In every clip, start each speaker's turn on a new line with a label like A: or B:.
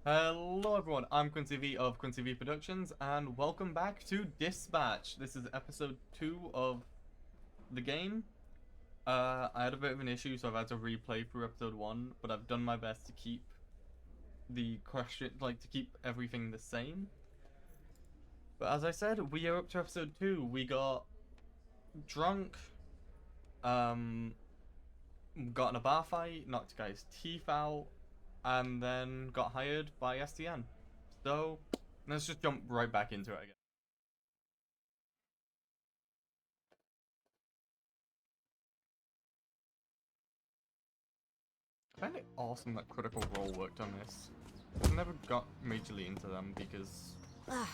A: Hello everyone, I'm Quincy V of Quincy V Productions, and welcome back to Dispatch. This is episode 2 of the game. I had a bit of an issue, so I've had to replay through episode 1, but I've done my best to keep the question, to keep everything the same. But as I said, we are up to episode 2. We got drunk, got in a bar fight, knocked a guy's teeth out, and then got hired by SDN. So, let's just jump right back into it again. I find it awesome that Critical Role worked on this. I've never got majorly into them because...
B: Ugh,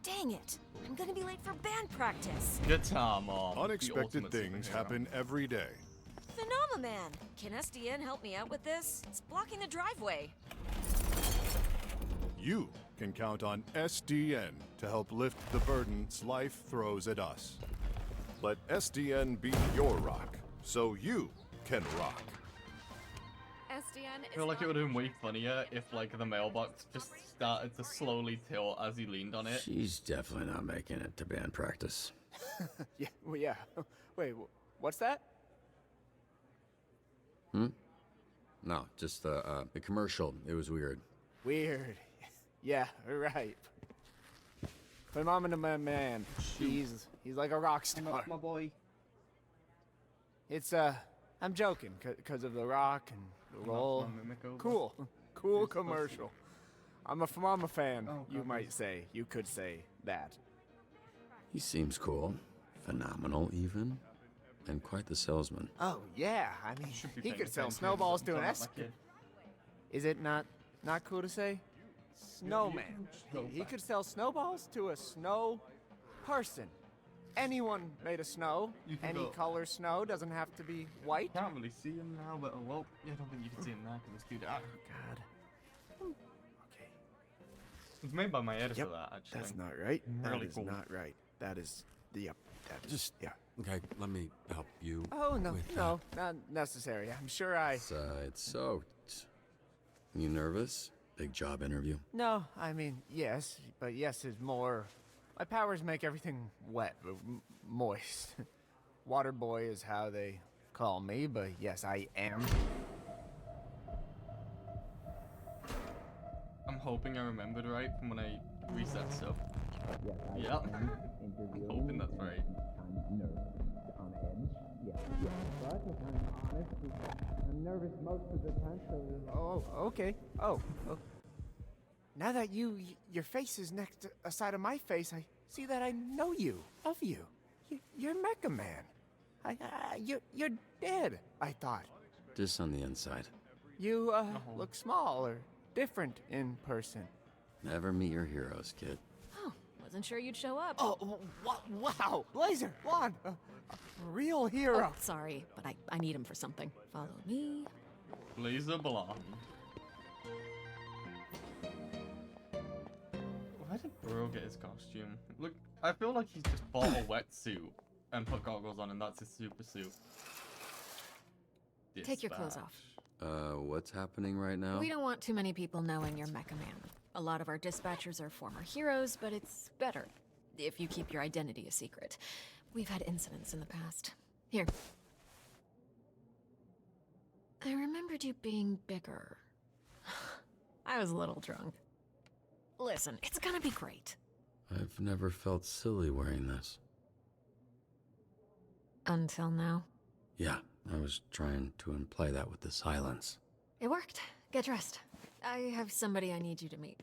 B: dang it! I'm gonna be late for band practice!
A: Guitar Mom.
C: Unexpected things happen every day.
B: Phenomenon! Can SDN help me out with this? It's blocking the driveway.
C: You can count on SDN to help lift the burdens life throws at us. Let SDN be your rock, so you can rock.
B: SDN is
A: I feel like it would have been way funnier if, the mailbox just started to slowly tilt as he leaned on it.
D: She's definitely not making it to band practice.
E: Yeah. Wait, what's that?
D: No, just the commercial. It was weird.
E: Weird. Yeah, right. Phenomenon man. He's like a rock star.
A: My boy.
E: It's I'm joking, cause of the rock and the roll. Cool commercial. I'm a fan.
A: Oh,
E: You
A: God.
E: might say. You could say that.
D: He seems cool, phenomenal even, and quite the salesman.
E: Oh yeah, I mean,
A: Should be
E: he
A: paying
E: could sell
A: attention.
E: snowballs to an
A: Don't act
E: escort.
A: like it.
E: Is it not cool to say? Snowman. He could sell snowballs to a snow person. Anyone made of snow.
A: You can
E: Any
A: go-
E: color snow doesn't have to be white.
A: Can't really see him now, but well, yeah, I don't think you can see him now because it's too dark.
E: God. Okay.
A: It's made by my editor,
E: Yep.
A: that actually.
E: That's not right.
A: Really
E: That is
A: cool.
E: not right. That is the
D: Just-
E: yeah.
D: Okay, let me help you.
E: Oh no,
D: with
E: no, not necessary. I'm sure I.
D: It's soaked. You nervous? Big job interview.
E: No, I mean yes, but yes is more. My powers make everything wet, moist. Water boy is how they call me, but yes, I am.
A: I'm hoping I remembered right from when I reset stuff. Yeah. I'm hoping that's right.
E: I'm nervous most of the time, so... Oh, okay. Oh. Now that your face is next aside of my face, I see that I know you, of you. You're Mecha Man. You're dead, I thought.
D: Just on the inside.
E: You, look small or different in person.
D: Never meet your heroes, kid.
B: Oh, wasn't sure you'd show up.
E: Oh, wow! Laser, Blonde, a real hero.
B: Oh, sorry, but I need him for something. Follow me.
A: Laser Blonde. Where did Bro get his costume? Look, I feel like he's just bought a wetsuit and put goggles on and that's his super suit.
B: Take your clothes
A: Dispatch.
B: off.
D: What's happening right now?
B: We don't want too many people knowing you're Mecha Man. A lot of our dispatchers are former heroes, but it's better if you keep your identity a secret. We've had incidents in the past. Here. I remembered you being bigger. I was a little drunk. Listen, it's gonna be great.
D: I've never felt silly wearing this.
B: Until now.
D: Yeah, I was trying to imply that with the silence.
B: It worked. Get dressed. I have somebody I need you to meet.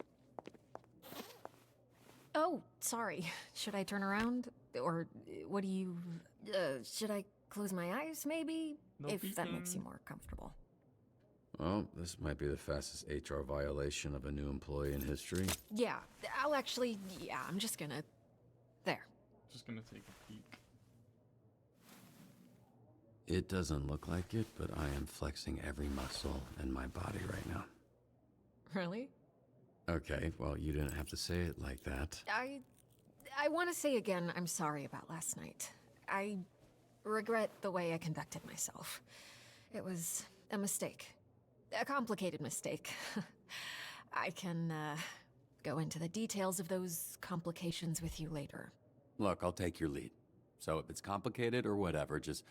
B: Oh, sorry. Should I turn around? Or what do you... should I close my eyes, maybe?
A: No
B: If that makes you
A: peeking.
B: more comfortable.
D: Well, this might be the fastest HR violation of a new employee in history.
B: Yeah, I'm just gonna... There.
A: Just gonna take a peek.
D: It doesn't look like it, but I am flexing every muscle in my body right now.
B: Really?
D: Okay, well, you didn't have to say it like that.
B: I want to say again, I'm sorry about last night. I regret the way I conducted myself. It was a mistake. A complicated mistake. I can, go into the details of those complications with you later.
D: Look, I'll take your lead. So if it's complicated or whatever, just,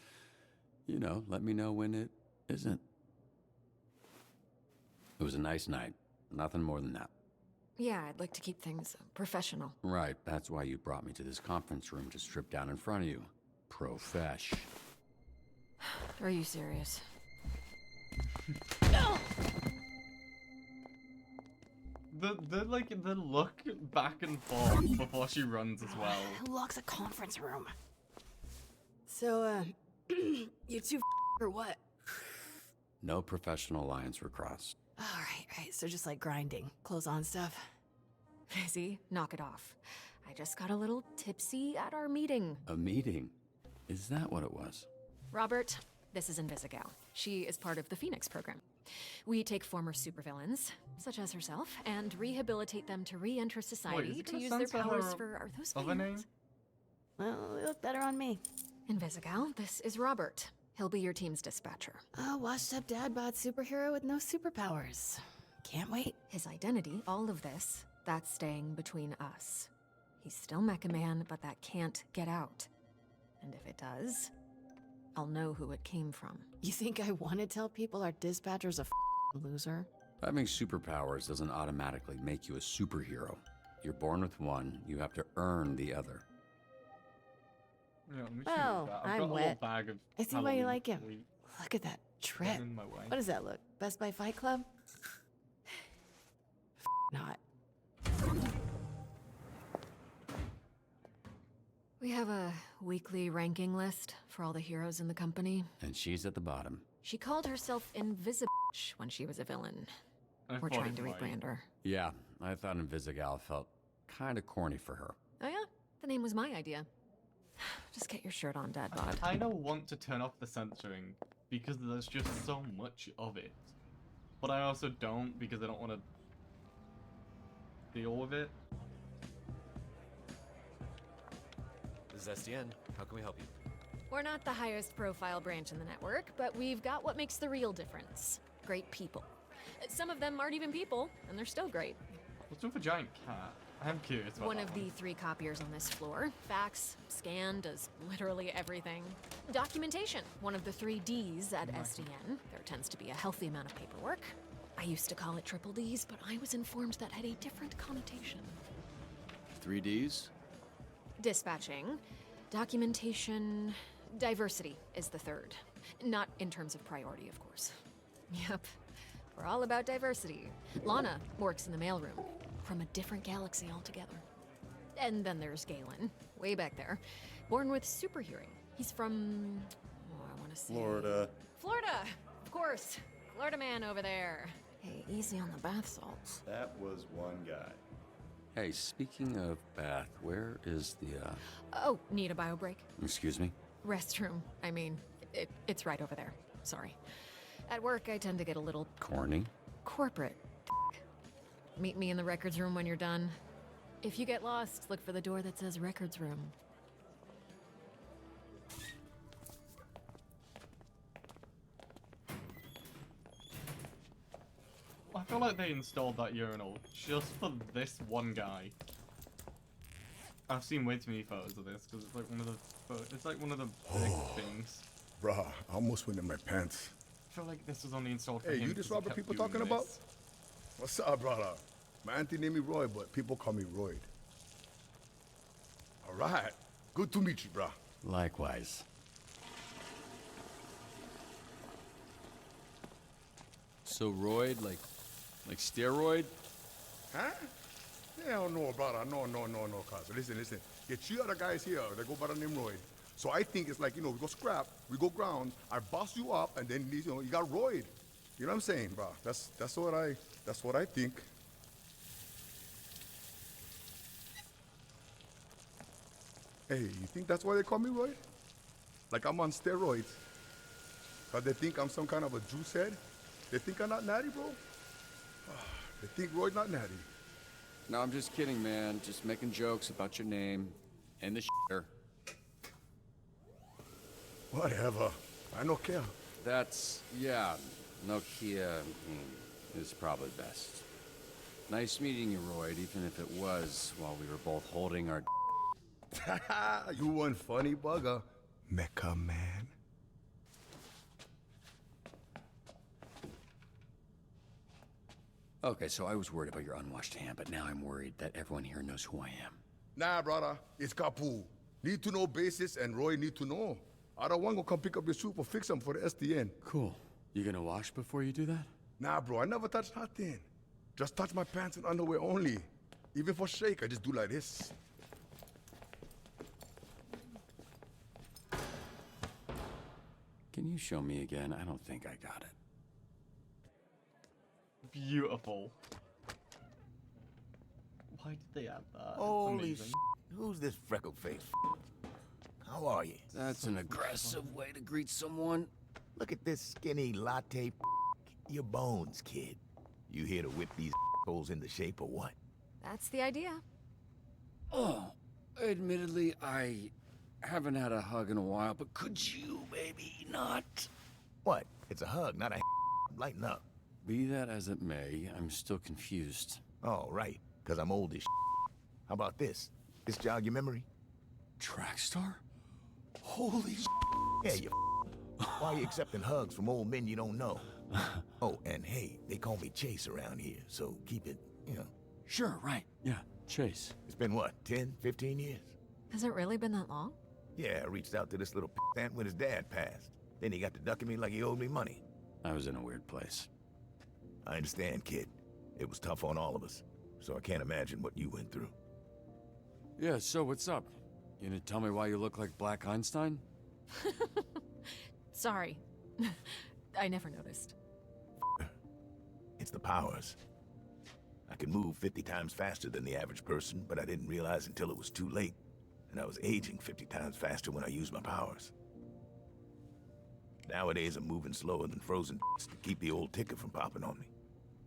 D: let me know when it isn't. It was a nice night. Nothing more than that.
B: Yeah, I'd like to keep things professional.
D: Right, that's why you brought me to this conference room to strip down in front of you. Profesh.
B: Are you serious?
A: The look back and forth before she runs as well.
F: Who locks a conference room? So, you two or what?
D: No professional lines were crossed.
F: All right. So just like grinding, clothes on stuff.
B: Fizzy, knock it off. I just got a little tipsy at our meeting.
D: A meeting? Is that what it was?
B: Robert, this is Invisigal. She is part of the Phoenix program. We take former supervillains, such as herself, and rehabilitate them to re-enter society
A: Wait,
B: to use their
A: censor
B: powers
A: her
B: for... Are those
A: other name?
B: names?
F: Well, it looked better on me.
B: Invisigal, this is Robert. He'll be your team's dispatcher.
F: A washed-up dad-bod superhero with no superpowers. Can't wait.
B: His identity, all of this, that's staying between us. He's still Mecha Man, but that can't get out. And if it does, I'll know who it came from.
F: You think I want to tell people our dispatcher's a loser?
D: Having superpowers doesn't automatically make you a superhero. You're born with one, you have to earn the other.
A: Yeah, let me see
F: Well,
A: that. I've
F: I'm
A: got a whole
F: wet.
A: bag of
F: I see why you
A: Halloween
F: like him.
A: sweets
F: Look at that trip.
A: in my way.
F: What does that look? Best Buy Fight Club? Not.
B: We have a weekly ranking list for all the heroes in the company.
D: And she's at the bottom.
B: She called herself Invisible when she was a villain.
A: I
B: We're
A: thought
B: trying
A: it
B: to
A: might.
B: rebrand her.
D: Yeah, I thought Invisigal felt kinda corny for her.
B: Oh yeah? The name was my idea. Just get your shirt on, Dad Bod.
A: I don't want to turn off the censoring because there's just so much of it. But I also don't because I don't want to deal with it.
G: This is SDN. How can we help you?
B: We're not the highest profile branch in the network, but we've got what makes the real difference. Great people. Some of them aren't even people, and they're still great.
A: What's with a giant cat? I'm curious about
B: One
A: that
B: of the 3 copiers on this floor. Fax, scan, does literally everything. Documentation, one of the 3 Ds at SDN. There tends to be a healthy amount of paperwork. I used to call it triple Ds, but I was informed that had a different connotation.
D: 3Ds?
B: Dispatching, documentation, diversity is the 3rd. Not in terms of priority, of course. Yep, we're all about diversity. Lana works in the mailroom, from a different galaxy altogether. And then there's Galen, way back there, born with super hearing. He's from, I want to say...
C: Florida.
B: Florida, of course. Florida man over there. Hey, easy on the bath salts.
C: That was one guy.
D: Hey, speaking of bath, where is the,
B: Oh, need a bio break?
D: excuse me?
B: Restroom. I mean, it's right over there. Sorry. At work, I tend to get a little
D: Corny?
B: corporate. Meet me in the records room when you're done. If you get lost, look for the door that says records room.
A: I feel like they installed that urinal just for this one guy. I've seen way too many photos of this because it's like one of the big things.
H: Bruh, I almost went in my pants.
A: I feel like this was only installed for
H: Hey,
A: him
H: you this
A: 'cause he
H: Robert
A: kept
H: people
A: doing
H: talking about?
A: this.
H: What's up, brother? My auntie named me Roy, but people call me Royd. All right. Good to meet you, bruh.
D: Likewise. So Royd, like steroid?
H: Huh? Hell no, brother. No, cuz. Listen. Get 2 other guys here. They go by the name Royd. So I think it's like, we go scrap, we go ground, I boss you up, and then, you got Royd. You know what I'm saying, bro? That's what I think. Hey, you think that's why they call me Royd? Like I'm on steroids. Cause they think I'm some kind of a juice head? They think I'm not natty, bro? They think Royd not natty.
D: No, I'm just kidding, man. Just making jokes about your name and the shitter.
H: Whatever. I don't care.
D: That's, yeah, Nokia is probably best. Nice meeting you, Royd, even if it was while we were both holding our...
H: You one funny bugger, Mecha Man.
D: Okay, so I was worried about your unwashed hand, but now I'm worried that everyone here knows who I am.
H: Nah, brother, it's Kapu. Need to know basis and Roy need to know. I don't want to come pick up your soup or fix them for the SDN.
D: Cool. You gonna wash before you do that?
H: Nah, bro, I never touch nothing. Just touch my pants and underwear only. Even for shake, I just do like this.
D: Can you show me again? I don't think I got it.
A: Beautiful. Why did they add that? It's
I: Holy
A: amazing.
I: who's this freckled face? How are you?
D: That's an aggressive way to greet someone.
I: Look at this skinny latte. Your bones, kid. You here to whip these holes into shape or what?
B: That's the idea.
D: Oh, admittedly, I haven't had a hug in a while, but could you maybe not?
I: What? It's a hug, not a lighten up.
D: Be that as it may, I'm still confused.
I: Oh, right, because I'm old as How about this? This jog your memory?
D: Trackstar? Holy
I: Yeah, you Why are you accepting hugs from old men you don't know? Oh, and hey, they call me Chase around here, so keep it,
D: Sure, right. Yeah, Chase.
I: It's been what, 10, 15 years?
B: Has it really been that long?
I: Yeah, I reached out to this little ant when his dad passed. Then he got to ducking me like he owed me money.
D: I was in a weird place.
I: I understand, kid. It was tough on all of us, so I can't imagine what you went through.
D: Yeah, so what's up? You gonna tell me why you look like Black Einstein?
B: Sorry. I never noticed.
I: It's the powers. I can move 50 times faster than the average person, but I didn't realize until it was too late. And I was aging 50 times faster when I used my powers. Nowadays, I'm moving slower than frozen to keep the old ticker from popping on me.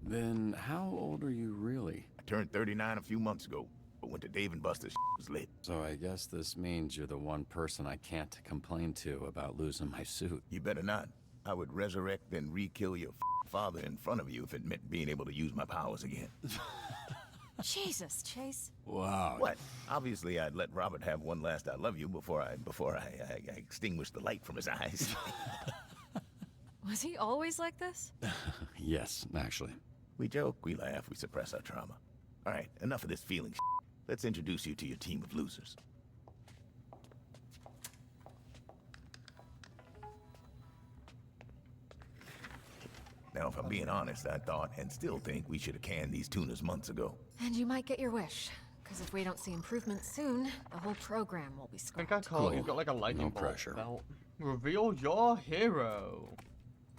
D: Then how old are you really?
I: I turned 39 a few months ago, but went to Dave & Buster's was lit.
D: So I guess this means you're the one person I can't complain to about losing my suit.
I: You better not. I would resurrect and re-kill your father in front of you if it meant being able to use my powers again.
B: Jesus, Chase.
D: Wow.
I: What? Obviously, I'd let Robert have one last I love you before I extinguished the light from his eyes.
B: Was he always like this?
D: Yes, actually.
I: We joke, we laugh, we suppress our trauma. All right, enough of this feeling. Let's introduce you to your team of losers. Now, if I'm being honest, I thought and still think we should have canned these tunas months ago.
B: And you might get your wish. Because if we don't see improvement soon, the whole program will be
A: I
B: scrapped.
A: think I called
D: Cool.
A: you've got like a lightning
D: No
A: bolt
D: pressure.
A: belt. Reveal your hero.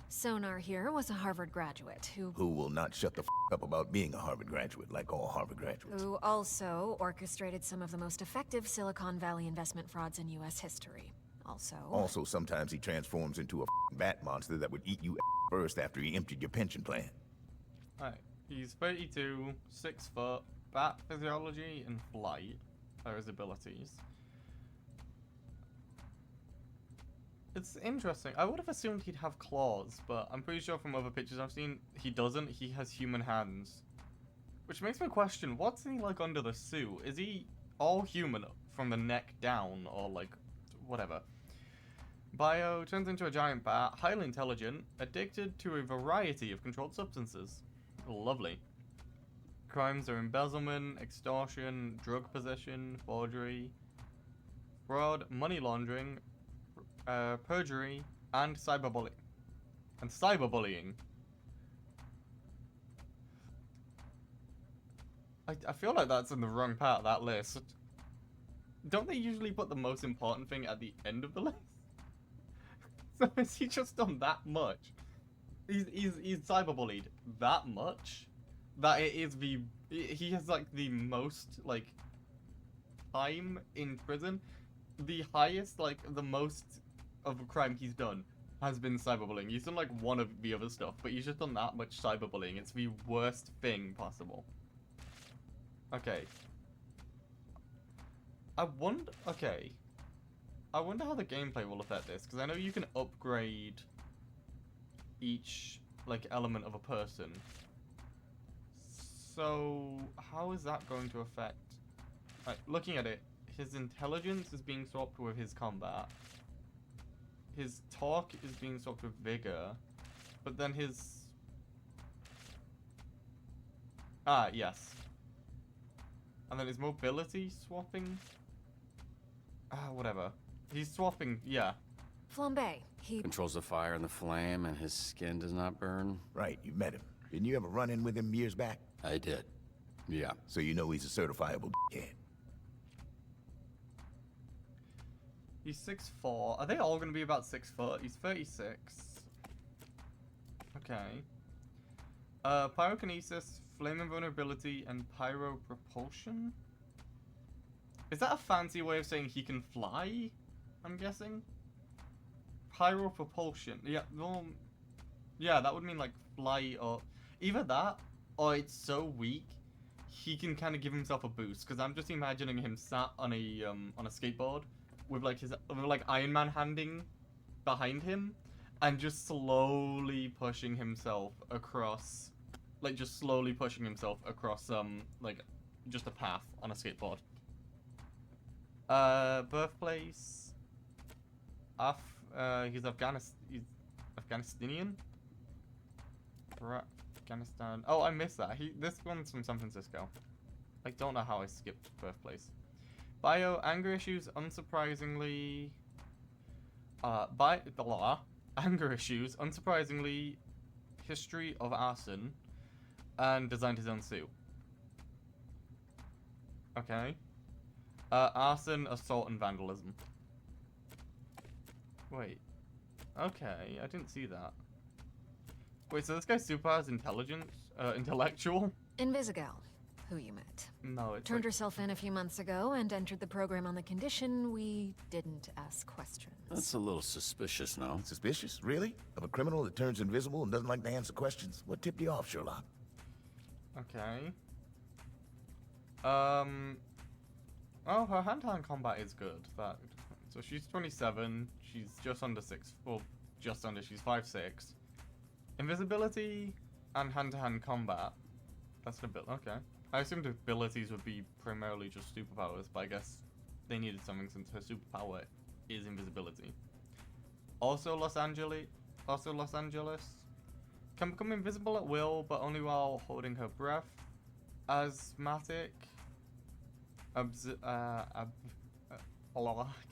B: Sonar here was a Harvard graduate
I: Who will not shut the up about being a Harvard graduate, like all Harvard graduates.
B: who also orchestrated some of the most effective Silicon Valley investment frauds in U.S. history.
I: Also, sometimes he transforms into a bat monster that would eat you first after he emptied your pension plan.
A: Alright, he's 32, 6 foot, bat physiology and flight are his abilities. It's interesting. I would have assumed he'd have claws, but I'm pretty sure from other pictures I've seen, he doesn't. He has human hands. Which makes me question, what's he like under the suit? Is he all human from the neck down, or like, whatever? Bio turns into a giant bat, highly intelligent, addicted to a variety of controlled substances. Lovely. Crimes are embezzlement, extortion, drug possession, forgery, fraud, money laundering, perjury, and cyberbullying. I feel like that's in the wrong part of that list. Don't they usually put the most important thing at the end of the list? So has he just done that much? He's cyberbullied that much that it is he has like the most like time in prison. The highest, like the most of a crime he's done has been cyberbullying. He's done like one of the other stuff, but he's just done that much cyberbullying. It's the worst thing possible. Okay. I wonder how the gameplay will affect this, because I know you can upgrade each like element of a person. So, how is that going to affect... Like, looking at it, his intelligence is being swapped with his combat. His talk is being swapped with vigor. But then his... Ah, yes. And then his mobility swapping? Ah, whatever. He's swapping, yeah.
B: Flambe, he...
D: Controls the fire and the flame, and his skin does not burn?
I: Right, you met him. Didn't you ever run in with him years back?
D: I did. Yeah.
I: So you know he's a certifiable kid.
A: He's 6'4". Are they all going to be about 6 foot? He's 36. Okay. Pyrokinesis, flame invulnerability, and pyro propulsion? Is that a fancy way of saying he can fly? I'm guessing? Pyro propulsion. Yeah, well... Yeah, that would mean, like, fly or... Either that, or it's so weak, he can kind of give himself a boost. Because I'm just imagining him sat on a skateboard with, like, Iron Man handing behind him. And just slowly pushing himself across... Like, just slowly pushing himself across, like, just a path on a skateboard. Birthplace... he's Afghanistanian? Afghanistan. Oh, I missed that. This one's from San Francisco. I don't know how I skipped birthplace. Bio, anger issues, unsurprisingly... Anger issues, unsurprisingly, history of arson, and designed his own suit. Okay. Arson, assault, and vandalism. Wait. Okay, I didn't see that. Wait, so this guy super has intelligence? Intellectual?
B: Invisigal, who you met.
A: No, it's
B: Turned
A: like...
B: herself in a few months ago and entered the program on the condition we didn't ask questions.
D: That's a little suspicious, no?
I: Suspicious? Really? Of a criminal that turns invisible and doesn't like to answer questions? What tipped you off, Sherlock?
A: Okay. Oh, her hand-to-hand combat is good. So she's 27. She's just under 6. Well, just under. She's 5'6". Invisibility and hand-to-hand combat. That's an ability. Okay. I assumed abilities would be primarily just superpowers, but I guess they needed something since her superpower is invisibility. Also Los Angeles. Can become invisible at will, but only while holding her breath. Asthmatic. I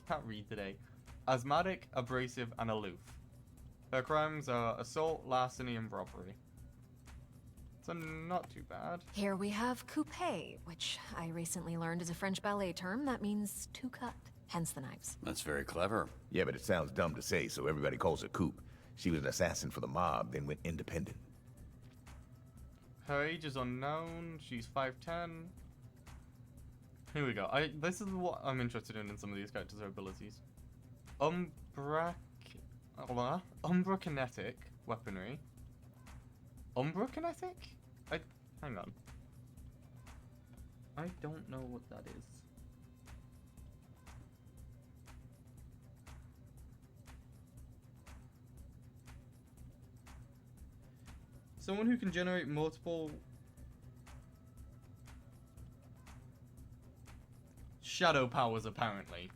A: can't read today. Asthmatic, abrasive, and aloof. Her crimes are assault, larceny, and robbery. So not too bad.
B: Here we have coupe, which I recently learned is a French ballet term that means to cut, hence the knives.
D: That's very clever.
I: Yeah, but it sounds dumb to say, so everybody calls her Coop. She was an assassin for the mob, then went independent.
A: Her age is unknown. She's 5'10". Here we go. This is what I'm interested in some of these characters' abilities. Umbra-kinetic weaponry. Umbra-kinetic? Hang on. I don't know what that is. Someone who can generate multiple shadow powers, apparently.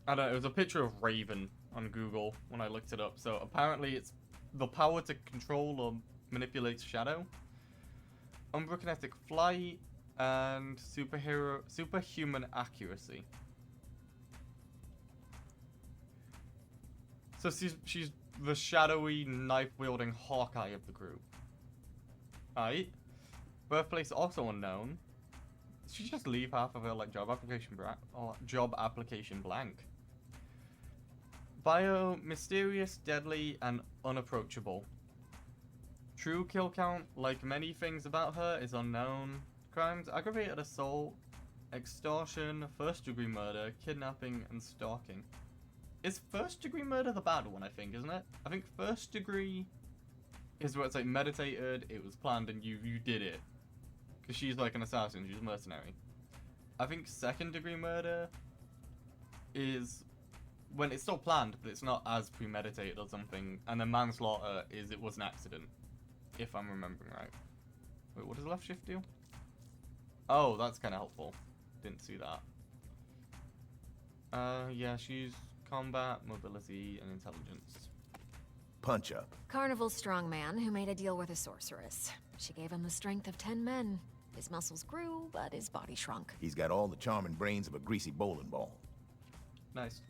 A: I don't know, it was a picture of Raven on Google when I looked it up. So apparently it's the power to control or manipulate shadow. Umbra-kinetic flight and superhuman accuracy. So she's the shadowy, knife-wielding Hawkeye of the group. Right. Birthplace also unknown. Did she just leave half of her like job application blank? Bio, mysterious, deadly, and unapproachable. True kill count, like many things about her, is unknown. Crimes: aggravated assault, extortion, first-degree murder, kidnapping, and stalking. Is first-degree murder the bad one, I think, isn't it? I think first-degree is where it's like meditated, it was planned, and you did it. Because she's like an assassin, she's a mercenary. I think second-degree murder is when it's still planned, but it's not as premeditated or something. And then manslaughter is it was an accident, if I'm remembering right. Wait, what does left shift do? Oh, that's kind of helpful. Didn't see that. Yeah, she's combat, mobility, and intelligence.
I: Punch up.
B: Carnival's strongman who made a deal with a sorceress. She gave him the strength of 10 men. His muscles grew, but his body shrunk.
I: He's got all the charming brains of a greasy bowling ball.
A: Nice.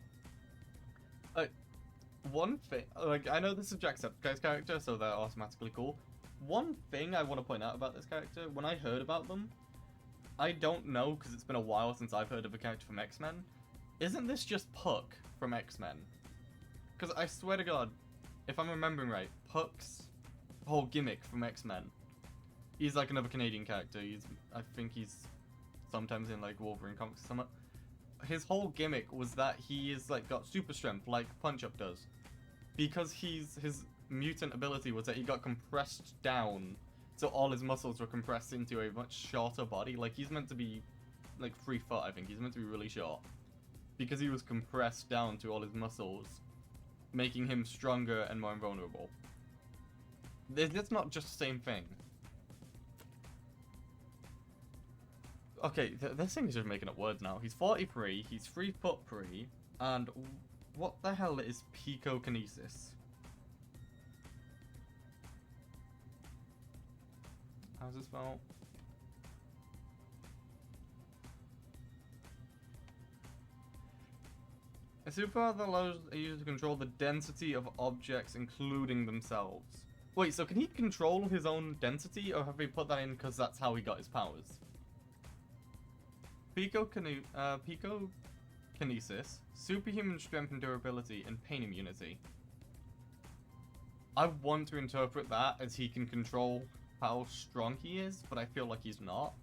A: One thing, like, I know this is Jacksepticeye's character, so they're automatically cool. One thing I want to point out about this character, when I heard about them, I don't know, because it's been a while since I've heard of a character from X-Men. Isn't this just Puck from X-Men? Because I swear to God, if I'm remembering right, Puck's whole gimmick from X-Men, he's like another Canadian character. I think he's sometimes in like Wolverine comics or something. His whole gimmick was that he is like got super strength like Punch Up does, because his mutant ability was that he got compressed down, so all his muscles were compressed into a much shorter body. Like he's meant to be like 3 foot, I think. He's meant to be really short because he was compressed down to all his muscles, making him stronger and more invulnerable. It's not just the same thing. Okay, this thing is just making up words now. He's 43, he's 3 foot 3, and what the hell is picokinesis? How's it spelled? A superpower that allows a user to control the density of objects, including themselves. Wait, so can he control his own density, or have they put that in because that's how he got his powers? Picokinesis, superhuman strength and durability, and pain immunity. I want to interpret that as he can control how strong he is, but I feel like he's not.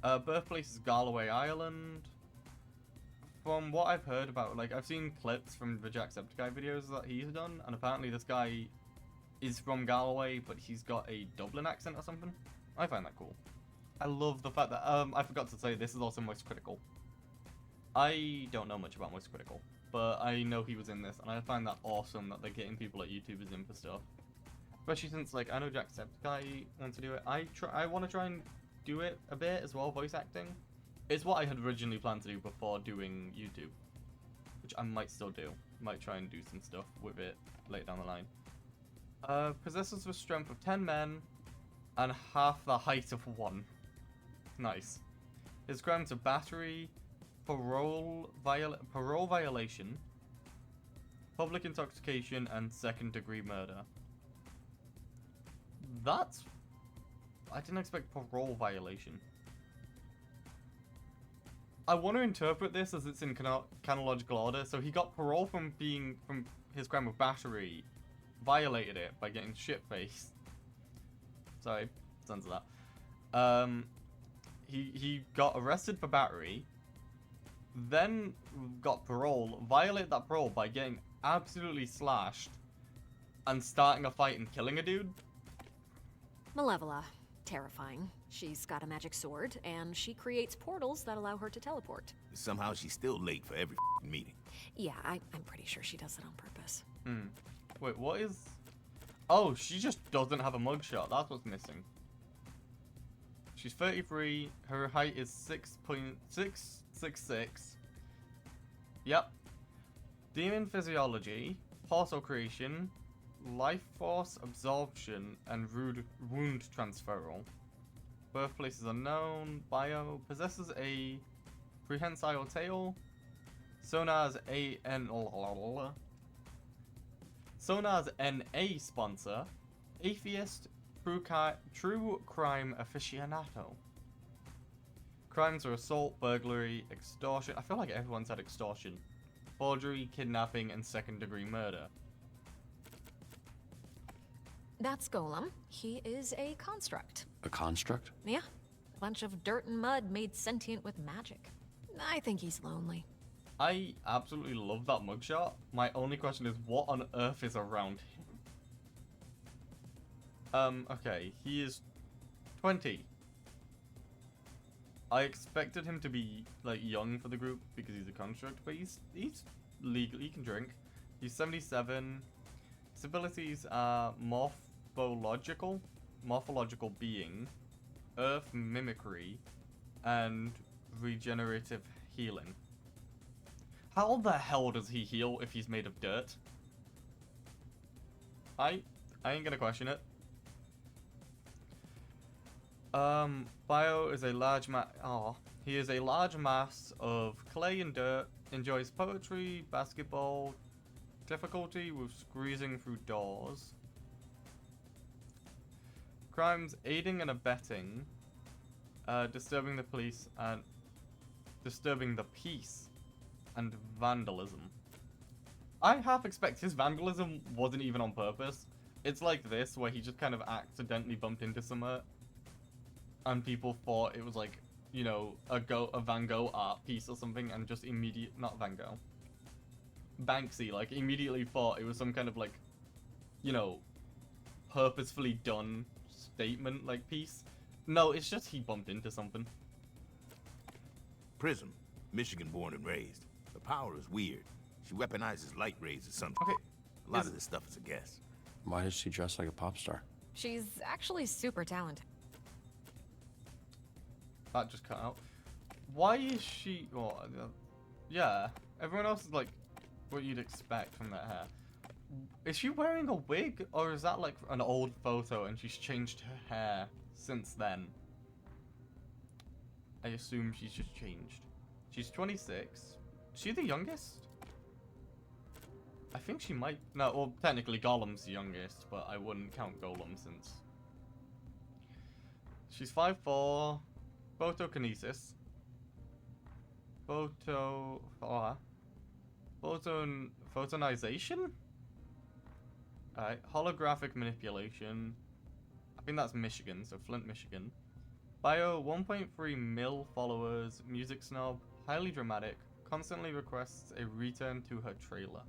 A: Birthplace is Galway, Ireland. From what I've heard about, like, I've seen clips from the Jacksepticeye videos that he's done, and apparently this guy is from Galway, but he's got a Dublin accent or something. I find that cool. I love the fact that, I forgot to say, this is also Moist Critical. I don't know much about Moist Critical, but I know he was in this, and I find that awesome that they're getting people like YouTubers in for stuff. Especially since, like, I know Jacksepticeye wants to do it. I want to try and do it a bit as well, voice acting. It's what I had originally planned to do before doing YouTube, which I might still do. Might try and do some stuff with it later down the line. Possesses the strength of 10 men and half the height of 1. Nice. His crimes are battery, parole violation, public intoxication, and second-degree murder. That's... I didn't expect parole violation. I want to interpret this as it's in chronological order. So he got parole from his crime of battery, violated it by getting shit-faced. Sorry, censor that. He got arrested for battery, then got parole, violated that parole by getting absolutely slashed, and starting a fight and killing a dude.
B: Malevola. Terrifying. She's got a magic sword, and she creates portals that allow her to teleport.
I: Somehow she's still late for every meeting.
B: Yeah, I'm pretty sure she does it on purpose.
A: Wait, what is... Oh, she just doesn't have a mugshot. That's what's missing. She's 33. Her height is 6.666. Yep. Demon physiology, portal creation, life force absorption, and wound transferal. Birthplace is unknown. Bio possesses a prehensile tail. Sonar's Sonar's NA sponsor. Atheist. True crime aficionado. Crimes are assault, burglary, extortion. I feel like everyone said extortion. Forgery, kidnapping, and second-degree murder.
B: That's Golem. He is a construct.
D: A construct?
B: Yeah. A bunch of dirt and mud made sentient with magic. I think he's lonely.
A: I absolutely love that mugshot. My only question is, what on earth is around him? Okay, he is 20. I expected him to be, like, young for the group because he's a construct, but he's legal, he can drink. He's 77. His abilities are morphological, morphological being, earth mimicry, and regenerative healing. How the hell does he heal if he's made of dirt? I ain't gonna question it. Bio is a large he is a large mass of clay and dirt, enjoys poetry, basketball, difficulty with squeezing through doors, crimes aiding and abetting, disturbing the police and disturbing the peace, and vandalism. I half expect his vandalism wasn't even on purpose. It's like this, where he just kind of accidentally bumped into somewhere, and people thought it was like, you know, a Van Gogh art piece or something, and just not Van Gogh. Banksy, like, immediately thought it was some kind of, like, you know, purposefully done statement, like, piece. No, it's just he bumped into something.
I: Prism, Michigan born and raised. The power is weird. She weaponizes light rays or something.
A: Okay.
I: A lot of this stuff is a guess.
D: Why does she dress like a pop star?
B: She's actually super talented.
A: That just cut out. Why is she... Well, yeah, everyone else is like what you'd expect from that hair. Is she wearing a wig, or is that like an old photo and she's changed her hair since then? I assume she's just changed. She's 26. Is she the youngest? I think she might... No, well, technically Golem's the youngest, but I wouldn't count Golem since... She's 5'4". Photokinesis. Photonization? Alright, holographic manipulation. I think that's Michigan, so Flint, Michigan. Bio, 1.3 mil followers, music snob, highly dramatic, constantly requests a return to her trailer.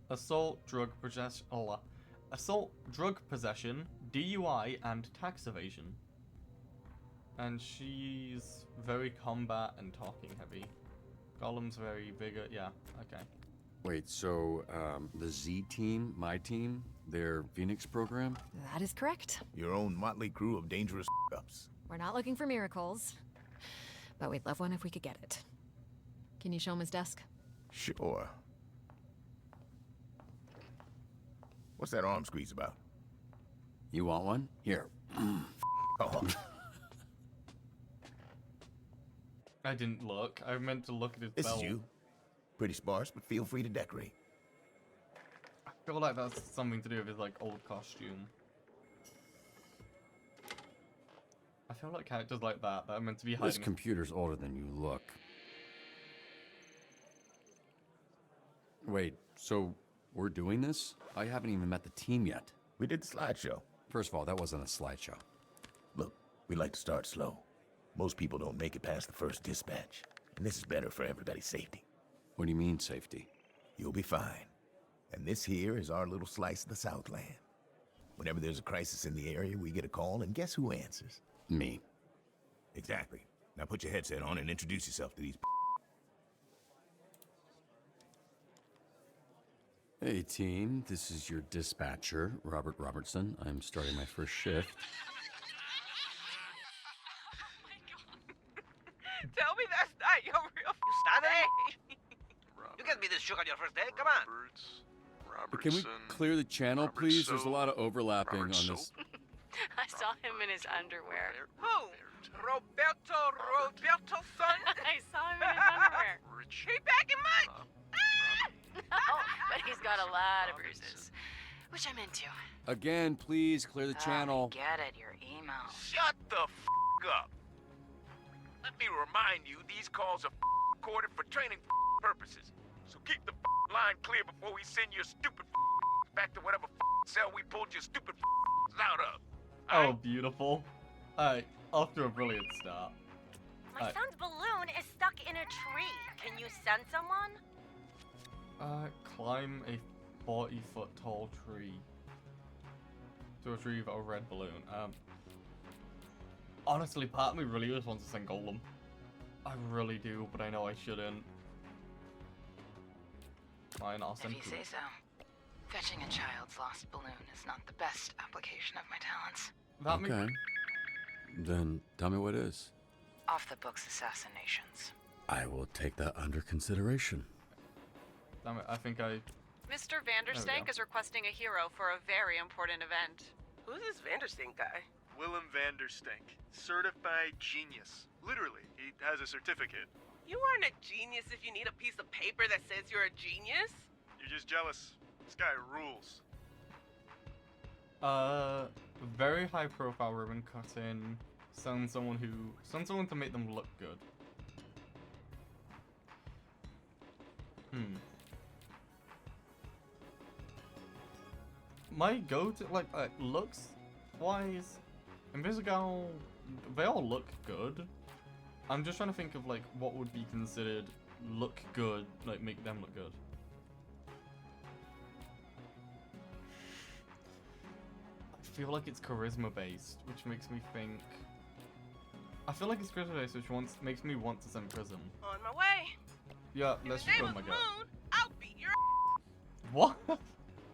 A: Assault, drug possession, DUI, and tax evasion. And she's very combat and talking heavy. Golem's very bigger. Yeah, okay.
D: Wait, so the Z team, my team, their Phoenix program?
B: That is correct.
I: Your own motley crew of dangerous ups.
B: We're not looking for miracles, but we'd love one if we could get it. Can you show him his desk?
I: Sure. What's that arm squeeze about?
D: You want one? Here.
I: Oh.
A: I didn't look. I meant to look at his
I: This
A: belt.
I: is you. Pretty sparse, but feel free to decorate.
A: I feel like that's something to do with his like old costume. I feel like characters like that are meant to be hiding.
D: This computer's older than you look. Wait, so we're doing this? I haven't even met the team yet.
I: We did the slideshow.
D: First of all, that wasn't a slideshow.
I: Look, we like to start slow. Most people don't make it past the first dispatch, and this is better for everybody's safety.
D: What do you mean, safety?
I: You'll be fine. And this here is our little slice of the Southland. Whenever there's a crisis in the area, we get a call, and guess who answers?
D: Me.
I: Exactly. Now put your headset on and introduce yourself to these
D: Hey team, this is your dispatcher, Robert Robertson. I'm starting my first shift.
J: Tell me that's not your real name. You can't be this shook on your first day. Come on.
D: Can we clear the channel, please? There's a lot of overlapping on this.
K: I saw him in his underwear.
J: Who? Roberto's son?
K: I saw him in his underwear.
J: He packing much?
K: No, but he's got a lot of bruises, which I'm into.
D: Again, please clear the channel.
K: Get it, your email.
I: Shut the f*** up. Let me remind you, these calls are recorded for training purposes. So keep the line clear before we send your stupid back to whatever cell we pulled your stupid out of.
A: Oh, beautiful. Alright, off to a brilliant start.
L: My son's balloon is stuck in a tree. Can you send someone?
A: Climb a 40-foot tall tree to retrieve a red balloon. Honestly, part of me really just wants to send Golem. I really do, but I know I shouldn't. Fine, I'll send
K: If you say so. Fetching a child's lost balloon is not the best application of my talents.
A: That
D: Okay. Then tell me what is.
K: Off-the-books assassinations.
D: I will take that under consideration.
A: Damn it, I think I...
M: Mr.
A: There we
M: Vanderstank
A: go.
M: is requesting a hero for a very important event.
J: Who's this Vanderstink guy?
N: Willem Vanderstank. Certified genius. Literally, he has a certificate.
J: You aren't a genius if you need a piece of paper that says you're a genius.
N: You're just jealous. This guy rules.
A: Very high profile ribbon cutting. Send someone to make them look good. My go-to, like looks wise, Invisigal, they all look good. I'm just trying to think of like what would be considered look good, like make them look good. I feel like it's charisma based, which makes me think. I feel like it's charisma based, which makes me want to send Prism.
J: On my way.
A: Yeah, let's just go
J: In
A: my
J: the
A: gut.
J: mood, I'll beat your
A: What?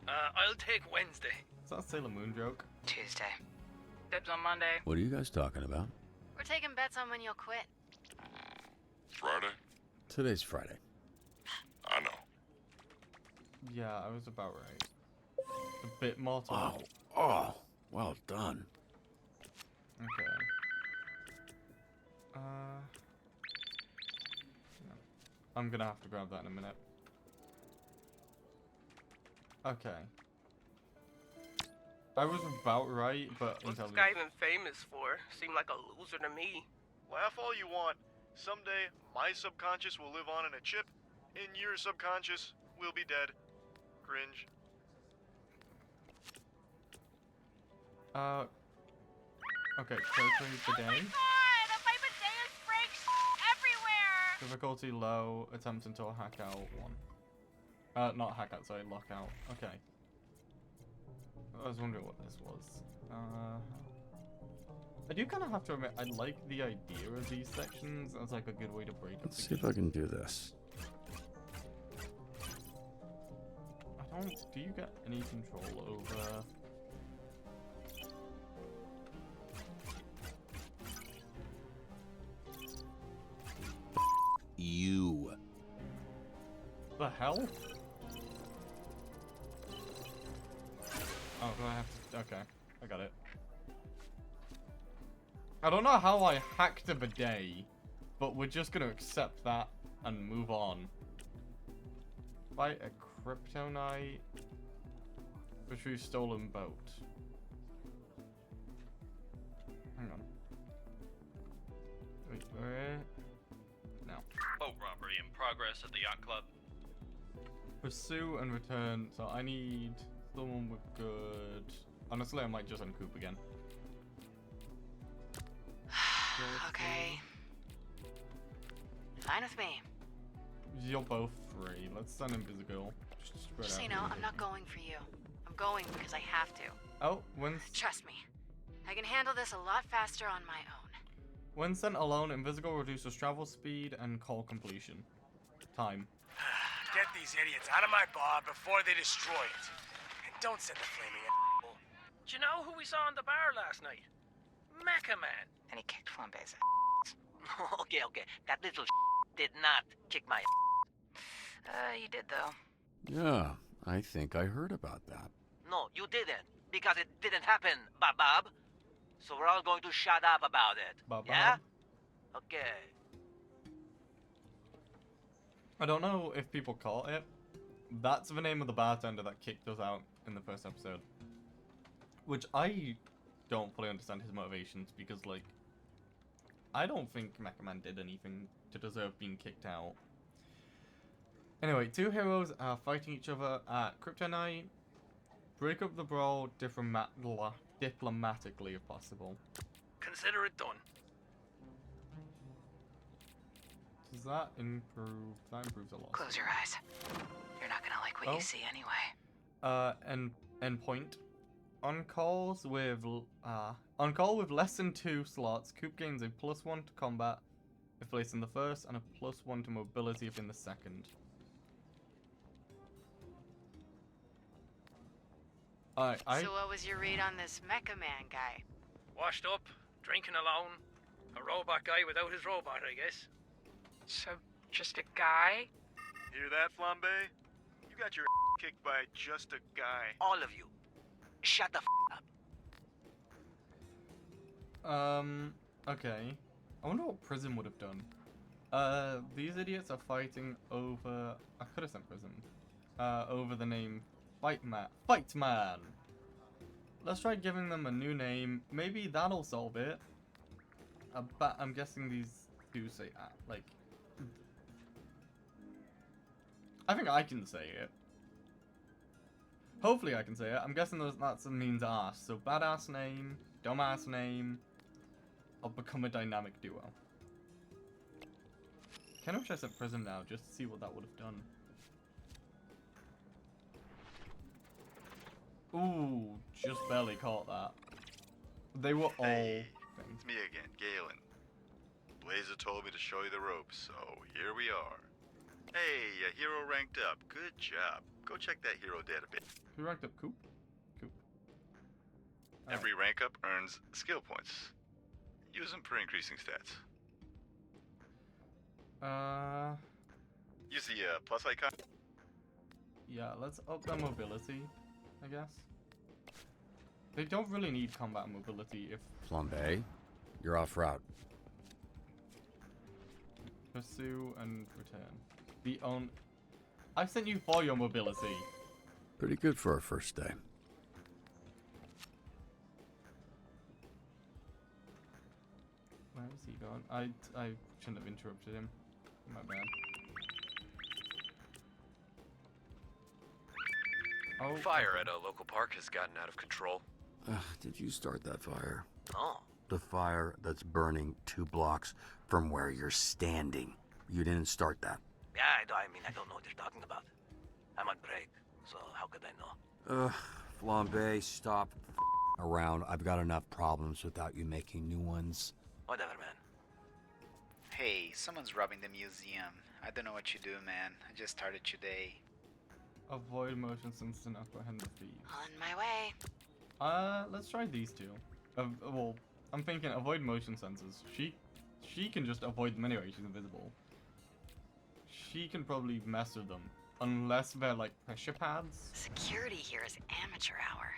O: I'll take Wednesday.
A: Is that a Sailor Moon joke?
K: Tuesday.
O: Dibs on Monday.
D: What are you guys talking about?
K: We're taking bets on when you'll quit.
P: Friday?
D: Today's Friday.
P: I know.
A: Yeah, I was about right. A bit more to
D: Oh, well done.
A: Okay. No. I'm gonna have to grab that in a minute. Okay. I was about right, but
J: What's this
A: intelligence.
J: guy even famous for? Seemed like a loser to me.
N: Laugh all you want. Someday, my subconscious will live on in a chip, and your subconscious will be dead. Cringe.
A: Okay, territory for day.
L: My Amadeus breaks everywhere!
A: Difficulty low, attempting to hack out 1. Not hack out, sorry, lock out. Okay. I was wondering what this was. I do kind of have to admit, I like the idea of these sections as like a good way to break up
D: Let's
A: the
D: see if I can do this.
A: I don't... Do you get any control over...
D: You.
A: The hell? Oh, do I have to... Okay, I got it. I don't know how I hacked a bidet, but we're just gonna accept that and move on. Fight a kryptonite. Retrieve stolen boat. Hang on. Wait, where? No.
O: Boat robbery in progress at the yacht club.
A: Pursue and return. So I need someone with good. Honestly, I might just uncoop again.
K: Okay. Fine with me.
A: You're both free. Let's send Invisigal. Just
K: Just so you know, I'm not going for you. I'm going because I have to.
A: Oh, when
K: Trust me. I can handle this a lot faster on my own.
A: when sent alone, Invisigal reduces travel speed and call completion. Time.
E: Get these idiots out of my bar before they destroy it. And don't send the flaming asshole.
O: Do you know who we saw in the bar last night? Mecha Man.
K: And he kicked Flambe's
J: Okay. That little did not kick my
K: You did though.
D: Yeah, I think I heard about that.
J: No, you didn't. Because it didn't happen, Bob. So we're all going to shut up about it.
A: Bob.
J: Yeah? Okay.
A: I don't know if people caught it. That's the name of the bartender that kicked us out in the first episode. Which I don't fully understand his motivations because, like, I don't think Mecha Man did anything to deserve being kicked out. Anyway, two heroes are fighting each other at Kryptonite. Break up the brawl diplomatically if possible.
O: Consider it done.
A: Does that improve? That improves a lot.
K: Close your eyes. You're not gonna like what you see anyway.
A: Endpoint. On call with less than 2 slots, Coop gains a +1 to combat if placed in the first, and a +1 to mobility if in the second.
K: So what was your read on this Mecha Man guy?
O: Washed up, drinking alone. A robot guy without his robot, I guess.
Q: So, just a guy?
N: Hear that, Flambe? You got your kicked by just a guy.
J: All of you, shut the up.
A: Okay. I wonder what Prism would have done. These idiots are fighting over... I could have sent Prism. Over the name Fight Man. Fight Man! Let's try giving them a new name. Maybe that'll solve it. But I'm guessing these do say, like... I think I can say it. Hopefully I can say it. I'm guessing that means ass. So badass name, dumbass name. I'll become a dynamic duo. Kind of wish I said Prism now, just to see what that would have done. Ooh, just barely caught that. They were all...
R: Hey, it's me again, Galen. Blazer told me to show you the ropes, so here we are. Hey, a hero ranked up. Good job. Go check that hero database.
A: Who ranked up? Coop? Coop.
R: Every rank up earns skill points. Use them for increasing stats. Use the plus icon.
A: Yeah, let's up their mobility, I guess. They don't really need combat mobility if...
D: Flambe, you're off route.
A: Pursue and return. The own... I sent you for your mobility.
D: Pretty good for our first day.
A: Where is he gone? I shouldn't have interrupted him. My bad.
G: Oh. Fire at a local park has gotten out of control.
D: Did you start that fire?
J: Oh.
D: The fire that's burning 2 blocks from where you're standing. You didn't start that.
J: Yeah, I mean, I don't know what you're talking about. I'm on break, so how could I know?
D: Flambe, stop around. I've got enough problems without you making new ones.
J: Whatever, man.
S: Hey, someone's robbing the museum. I don't know what you do, man. I just started today.
A: Avoid motion sensors and apprehend the thief.
K: On my way.
A: Let's try these two. Well, I'm thinking avoid motion sensors. She can just avoid them anyway. She's invisible. She can probably mess with them. Unless they're like pressure pads.
K: Security here is amateur hour.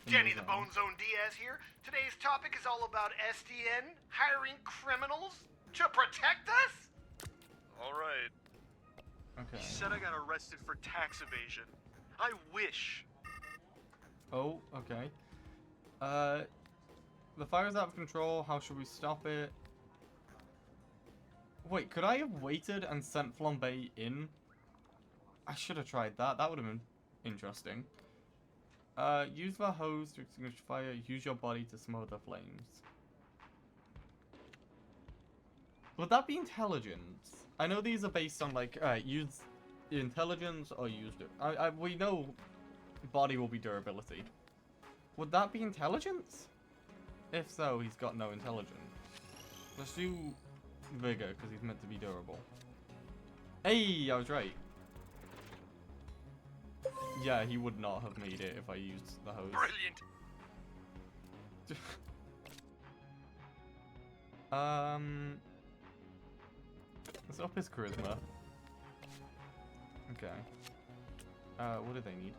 T: Danny the Bone Zone Diaz here. Today's topic is all about SDN hiring criminals to protect us?
N: Alright.
A: Okay.
N: He said I got arrested for tax evasion. I wish.
A: Oh, okay. The fire's out of control. How should we stop it? Wait, could I have waited and sent Flambe in? I should have tried that. That would have been interesting. Use the hose to extinguish fire. Use your body to smother the flames. Would that be intelligence? I know these are based on like, use intelligence or use it. We know body will be durability. Would that be intelligence? If so, he's got no intelligence. Let's do vigor because he's meant to be durable. Hey, I was right. Yeah, he would not have made it if I used the hose.
O: Brilliant.
A: Let's up his charisma. Okay. What do they need?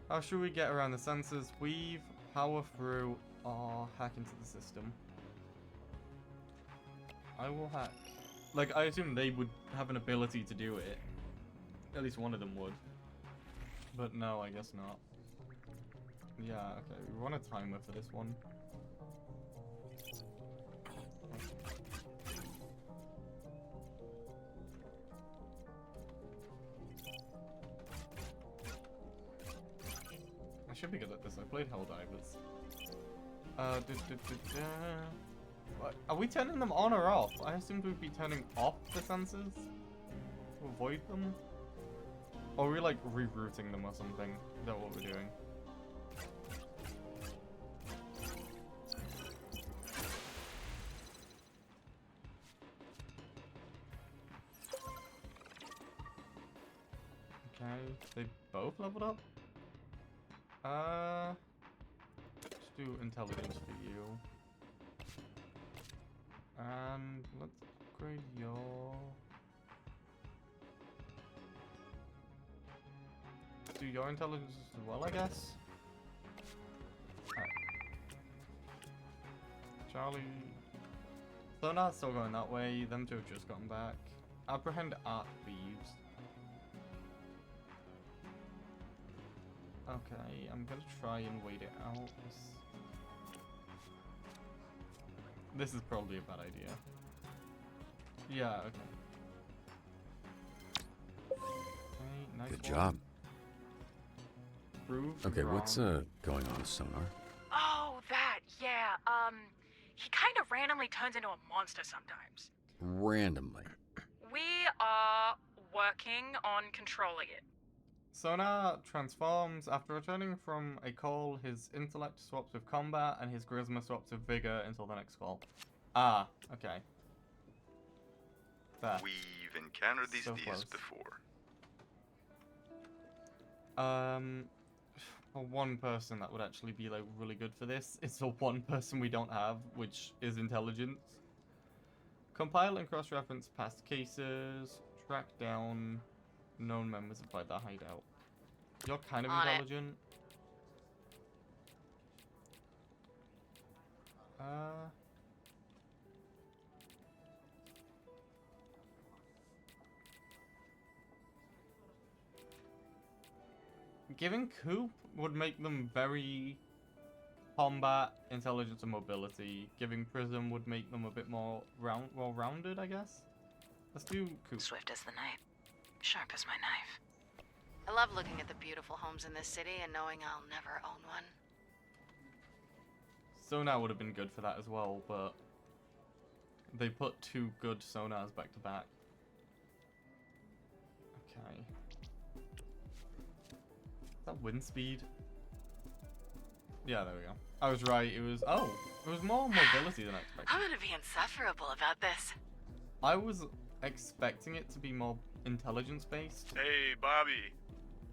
A: How should we get around the sensors? Weave, power through, or hack into the system? I will hack. Like, I assume they would have an ability to do it. At least one of them would. But no, I guess not. Yeah, okay, we want a timer for this one. I should be good at this. I played Helldivers. What? Are we turning them on or off? I assumed we'd be turning off the sensors to avoid them. Or are we like rerouting them or something? Is that what we're doing? Okay, they both leveled up? Let's do intelligence for you. And let's upgrade your... Do your intelligence as well, I guess? Alright. Charlie... Sonar's still going that way, them two have just gone back. Apprehend art thieves. Okay, I'm gonna try and wait it out. This is probably a bad idea. Yeah, okay. Okay, nice
D: Good
A: one.
D: job.
A: Prove
D: Okay,
A: wrong.
D: what's going on with Sonar?
Q: Oh, that, yeah. He kind of randomly turns into a monster sometimes.
D: Randomly.
Q: We are working on controlling it.
A: Sonar transforms after returning from a call. His intellect swaps with combat and his charisma swaps with vigor until the next call. Ah, okay. There.
R: We've encountered these
A: So
R: thieves
A: close.
R: before.
A: For one person that would actually be like really good for this, it's the one person we don't have, which is intelligence. Compile and cross-reference past cases, track down known members of the hideout. You're kind of
K: On it.
A: intelligent. Giving Coop would make them very combat, intelligence, and mobility. Giving Prism would make them a bit more well-rounded, I guess. Let's do Coop.
K: Swift as the night, sharp as my knife. I love looking at the beautiful homes in this city and knowing I'll never own one.
A: Sonar would have been good for that as well, but they put two good Sonars back to back. Okay. Is that wind speed? Yeah, there we go. I was right. It was more mobility than I expected.
K: I'm gonna be insufferable about this.
A: I was expecting it to be more intelligence based.
N: Hey, Bobby.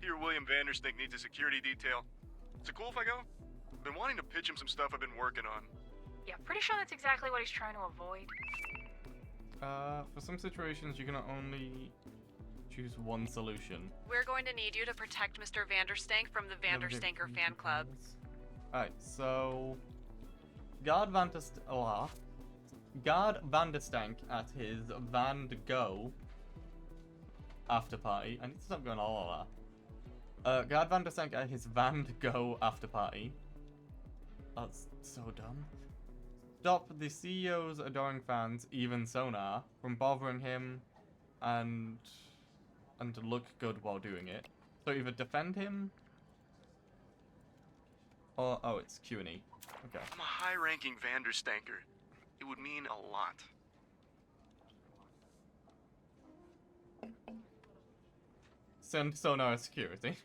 N: Here, William Vanderstink needs a security detail. Is it cool if I go? I've been wanting to pitch him some stuff I've been working on.
Q: Yeah, pretty sure that's exactly what he's trying to avoid.
A: For some situations, you can only choose one solution.
M: We're going to need you to protect Mr. Vanderstank from the Vanderstanker fan club.
A: Alright, so Guard Vanderstank at his Van Go after party. I need to stop going all that. Guard Vanderstank at his Van Go after party. That's so dumb. Stop the CEO's adoring fans, even Sonar, from bothering him and to look good while doing it. So either defend him or it's Q&E. Okay.
N: I'm a high-ranking Vanderstanker. It would mean a lot.
A: Send Sonar security.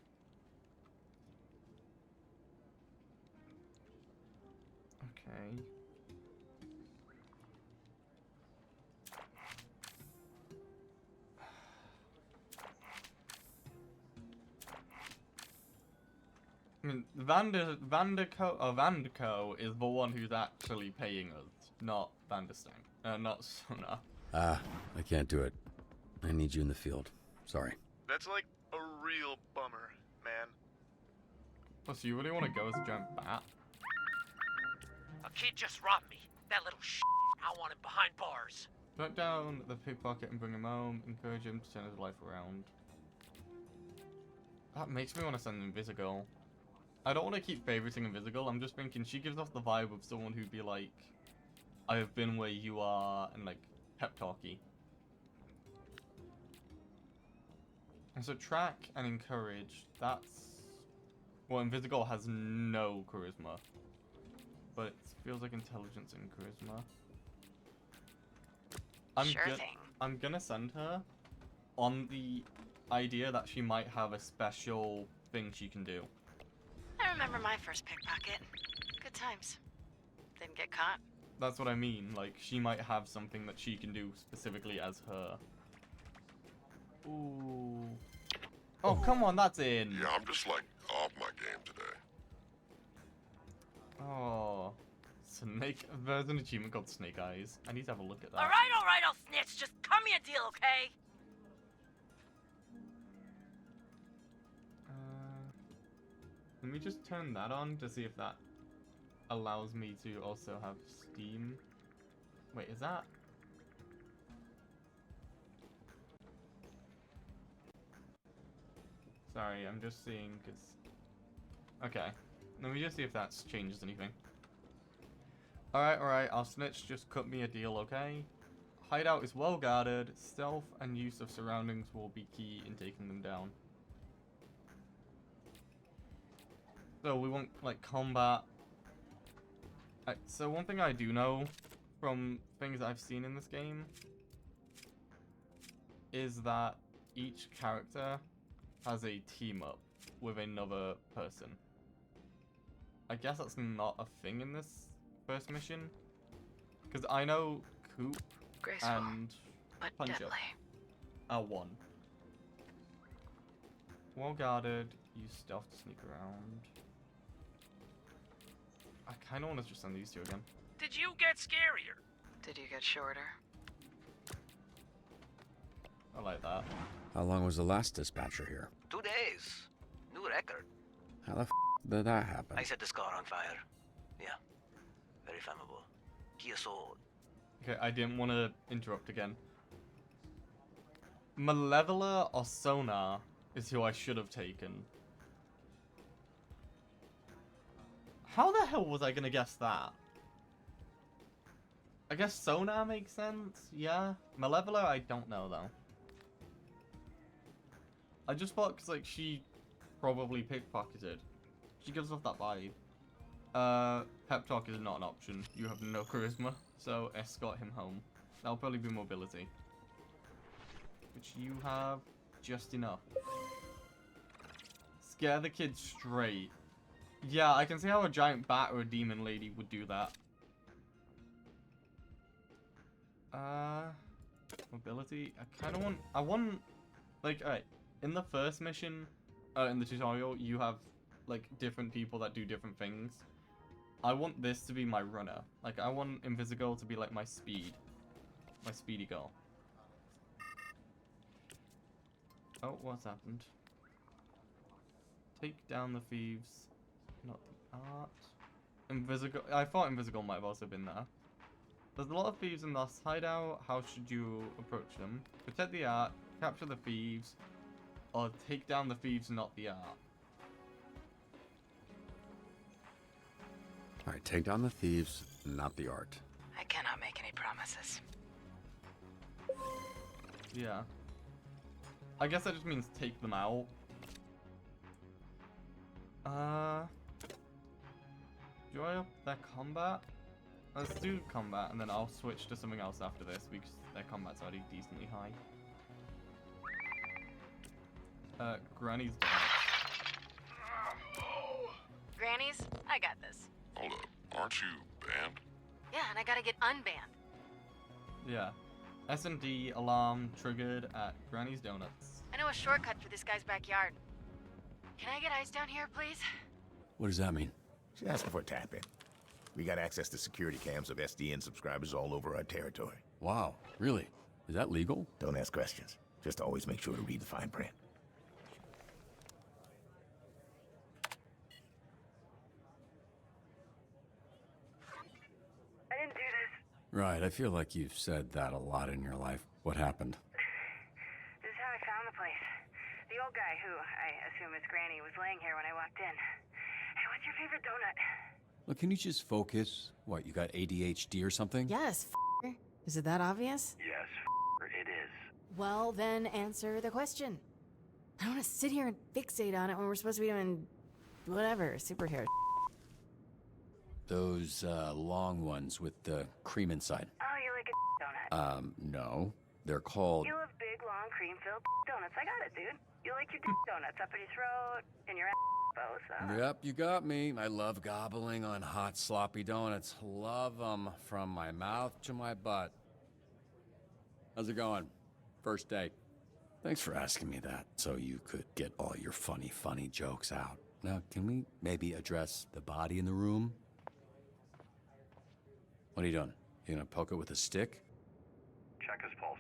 A: Okay. I mean, Vanderco is the one who's actually paying us, not Vanderstank. Not Sonar.
D: I can't do it. I need you in the field. Sorry.
N: That's like a real bummer, man.
A: Oh, so you really want to go as a giant bat?
J: A kid just robbed me. That little shit. I want him behind bars.
A: Track down the pickpocket and bring him home. Encourage him to turn his life around. That makes me want to send Invisigirl. I don't want to keep favoriting Invisigirl. I'm just thinking she gives off the vibe of someone who'd be like, I have been where you are, and like pep talky. And so track and encourage, that's... Well, Invisigirl has no charisma. But it feels like intelligence and charisma. I'm gonna send her on the idea that she might have a special thing she can do.
K: I remember my first pickpocket. Good times. Didn't get caught.
A: That's what I mean, like, she might have something that she can do specifically as her. Ooh. Oh, come on, that's in!
P: Yeah, I'm just like off my game today.
A: Oh, Snake. There's an achievement called Snake Eyes. I need to have a look at that.
L: Alright, I'll snitch. Just cut me a deal, okay?
A: Let me just turn that on to see if that allows me to also have Steam. Wait, is that? Sorry, I'm just seeing because. Okay, let me just see if that changes anything. Alright, I'll snitch. Just cut me a deal, okay? Hideout is well guarded. Stealth and use of surroundings will be key in taking them down. So we want, like, combat. So one thing I do know from things I've seen in this game is that each character has a team up with another person. I guess that's not a thing in this first mission. Because I know Coop
K: Graceful,
A: and
K: but
A: Punch Up
K: deadly.
A: are one. Well guarded, use stealth to sneak around. I kind of want to just send these two again.
O: Did you get scarier?
K: Did you get shorter?
A: I like that.
D: How long was the last dispatcher here?
J: 2 days. New record.
D: How the did that happen?
J: I set this car on fire. Yeah. Very flammable. Kia Soul.
A: Okay, I didn't want to interrupt again. Malevola or Sonar is who I should have taken. How the hell was I gonna guess that? I guess Sonar makes sense, yeah. Malevola, I don't know though. I just thought because like she probably pickpocketed. She gives off that vibe. Pep talk is not an option. You have no charisma, so escort him home. That'll probably be mobility, which you have just enough. Scare the kids straight. Yeah, I can see how a giant bat or a demon lady would do that. Mobility. I want, like, alright. In the first mission, in the tutorial, you have, like, different people that do different things. I want this to be my runner. Like, I want Invisigirl to be, like, my speed. My speedy girl. Oh, what's happened? Take down the thieves. Not the art. Invisigirl. I thought Invisigirl might have also been there. There's a lot of thieves in this hideout. How should you approach them? Protect the art, capture the thieves, or take down the thieves, not the art.
D: Alright, take down the thieves, not the art.
K: I cannot make any promises.
A: Yeah. I guess that just means take them out. Do I up their combat? Let's do combat, and then I'll switch to something else after this, because their combat's already decently high. Granny's dead.
K: Grannies, I got this.
P: Hold up, aren't you banned?
K: Yeah, and I gotta get unbanned.
A: Yeah. S&D alarm triggered at Granny's Donuts.
K: I know a shortcut for this guy's backyard. Can I get ice down here, please?
D: What does that mean?
I: She's asking for a tap-in. We got access to security cams of SDN subscribers all over our territory.
D: Wow, really? Is that legal?
I: Don't ask questions. Just always make sure to read the fine print.
F: I didn't do this.
D: Right, I feel like you've said that a lot in your life. What happened?
F: This is how I found the place. The old guy, who I assume is Granny, was laying here when I walked in. Hey, what's your favorite donut?
D: Look, can you just focus? What, you got ADHD or something?
F: Yes, Is it that obvious?
R: Yes, it is.
F: Well, then answer the question. I don't want to sit here and fixate on it when we're supposed to be doing whatever, superhero.
D: Those, long ones with the cream inside.
F: Oh, you like a donut?
D: No. They're called...
F: You love big, long, cream-filled donuts. I got it, dude. You like your donuts up in your throat, in your ass, both.
D: Yep, you got me. I love gobbling on hot, sloppy donuts. Love them from my mouth to my butt. How's it going? First date. Thanks for asking me that, so you could get all your funny jokes out. Now, can we maybe address the body in the room? What are you doing? You gonna poke it with a stick?
N: Check his pulse.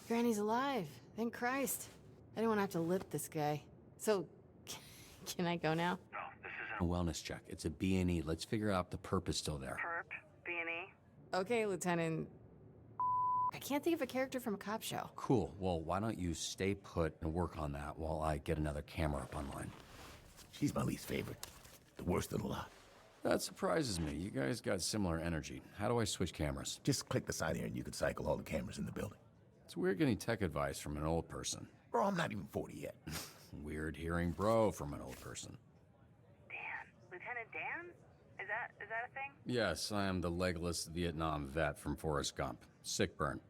K: Granny's alive. Thank Christ. I didn't want to have to lip this guy. So, can I go now?
N: No, this
D: A wellness check. It's a B&E. Let's figure out the perp is still there.
F: Perp, B&E.
K: Okay, Lieutenant. I can't think of a character from a cop show.
D: Cool. Well, why don't you stay put and work on that while I get another camera up online?
I: She's my least favorite. The worst of the lot.
D: That surprises me. You guys got similar energy. How do I switch cameras?
I: Just click the side here and you can cycle all the cameras in the building.
D: It's weird getting tech advice from an old person.
I: Bro, I'm not even 40 yet.
D: Weird hearing bro from an old person.
F: Dan. Lieutenant Dan? Is that a thing?
D: Yes, I am the legless Vietnam vet from Forrest Gump. Sick burn.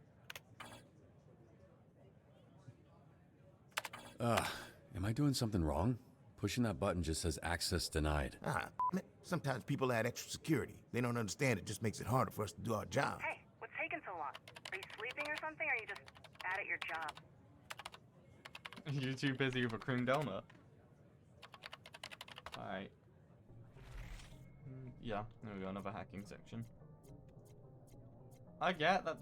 D: Am I doing something wrong? Pushing that button just says access denied.
I: Man, sometimes people add extra security. They don't understand it just makes it harder for us to do our job.
F: Hey, what's taking so long? Are you sleeping or something, or are you just bad at your job?
A: You're too busy with a cream donut. Alright. Yeah, there we go, another hacking section. I get that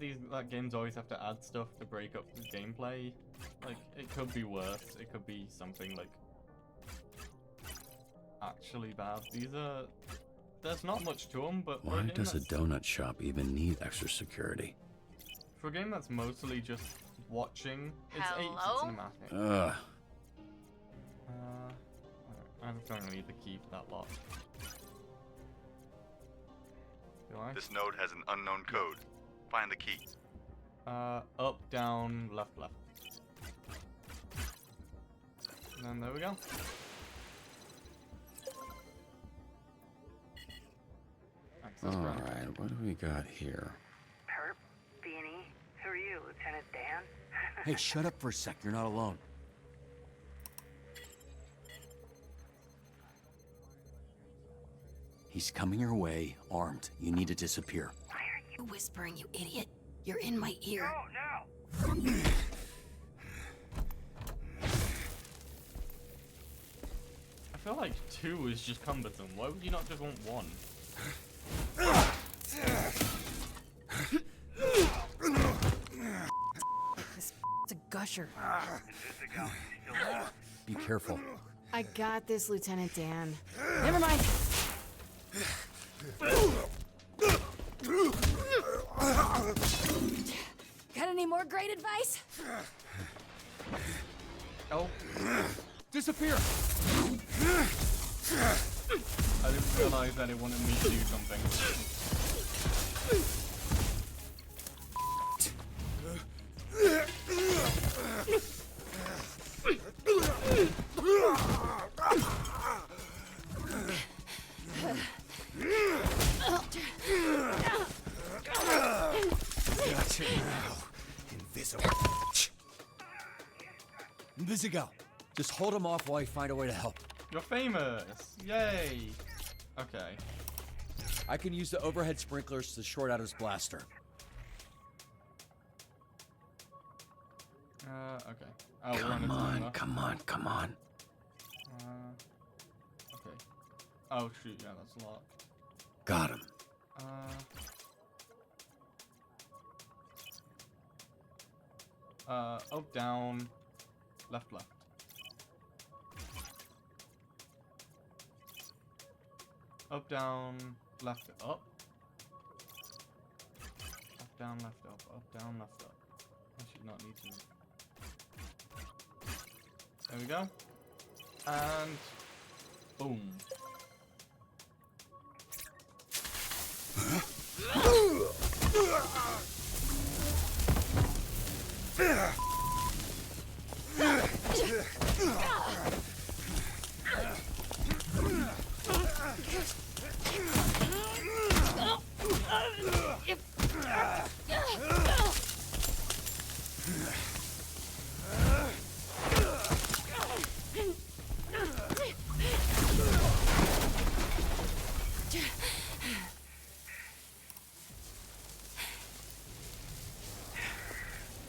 A: games always have to add stuff to break up the gameplay. Like, it could be worse. It could be something like actually bad. There's not much to them, but
D: Why does a donut shop even need extra security?
A: For a game that's mostly just watching, it's
K: Hello?
A: cinematic. I'm gonna need the key for that lock. Do I?
R: This node has an unknown code. Find the key.
A: Up, down, left, left. And then there we go.
D: Alright, what do we got here?
F: Perp, B&E. Who are you, Lieutenant Dan?
D: Hey, shut up for a sec. You're not alone. He's coming your way, armed. You need to disappear.
K: Why are you whispering, you idiot? You're in my ear.
F: No, no!
A: I feel like 2 is just cumbersome. Why would you not just want 1?
K: This a gusher.
D: Be careful.
K: I got this, Lieutenant Dan. Never mind. Got any more great advice?
A: Oh.
D: Disappear!
A: I didn't realize that it wanted me to do something.
I: Gotcha now, invisible.
D: Invisigal, just hold him off while I find a way to help.
A: You're famous! Yay! Okay.
D: I can use the overhead sprinklers to short out his blaster.
A: Okay. Oh, we're on a timer.
D: Come on.
A: Okay. Oh, shoot, yeah, that's a lot.
D: Got him.
A: Up, down, left, left. Up, down, left, up. Up, down, left, up, down, left, up. I should not need to. There we go. And boom.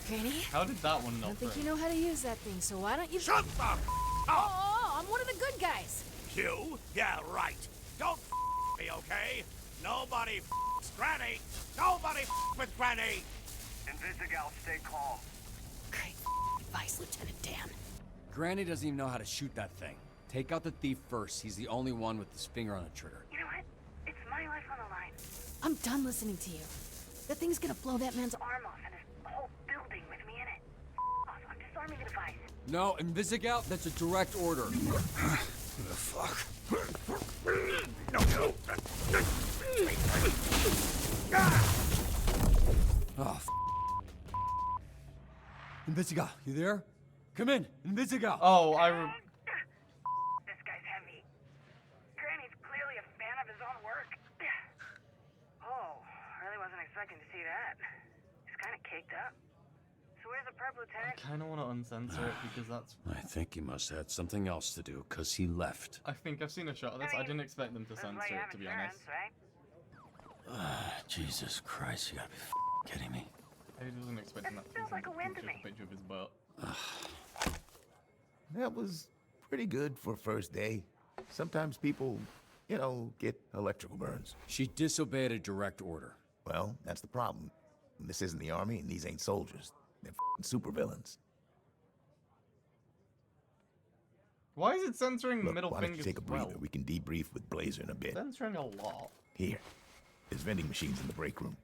K: Granny?
A: How did that one
K: I
A: not
K: don't think
A: break?
K: you know how to use that thing, so why don't you—
I: Shut up!
K: Oh, I'm one of the good guys.
I: You? Yeah, right. Don't me, okay?
E: Nobody f***s Granny! Nobody f*** with Granny!
T: Invisigal, stay calm.
K: Great advice, Lieutenant Dan.
D: Granny doesn't even know how to shoot that thing. Take out the thief first. He's the only one with his finger on the trigger.
F: You know what? It's my life on the line.
K: I'm done listening to you. That thing's gonna blow that man's
F: Arm off and his whole building with me in it. Off. I'm disarming the device.
D: No, Invisigal, that's a direct order.
E: The fuck? No.
D: Oh, Invisigal, you there? Come in, Invisigal.
A: Oh,
F: This guy's heavy. Granny's clearly a fan of his own work. Oh, really wasn't expecting to see that. He's kind of caked up. So where's the perp,
A: I
F: Lieutenant?
A: kind of want to uncensor it because that's...
D: I think he must have had something else to do, because he left.
A: I think I've seen a shot of this. I didn't expect them to censor it, to be honest.
D: Jesus Christ, you gotta be kidding me.
A: I wasn't expecting that to be
F: feels like a win to
A: just
F: me.
A: a picture of his butt.
I: That was pretty good for first day. Sometimes people, get electrical burns.
D: She disobeyed a direct order.
I: Well, that's the problem. This isn't the army, and these ain't soldiers. They're supervillains.
A: Why is it censoring
I: Look,
A: middle
I: why don't you
A: fingers
I: take a
A: as well?
I: breather? We can debrief with Blazer in a bit.
A: Censoring a lot.
I: Here. There's vending machines in the break room.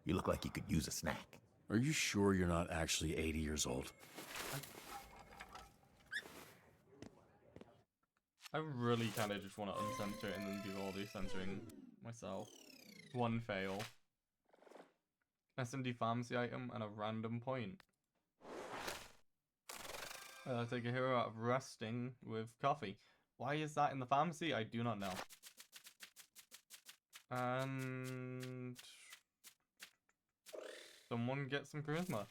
I: You look like you could use a snack.
D: Are you sure you're not actually 80 years old?
A: I really kind of just want to uncensor it and then do all the censoring myself. One fail. SMD pharmacy item and a random point. Take a hero out of resting with coffee. Why is that in the pharmacy? I do not know. And... someone get some charisma.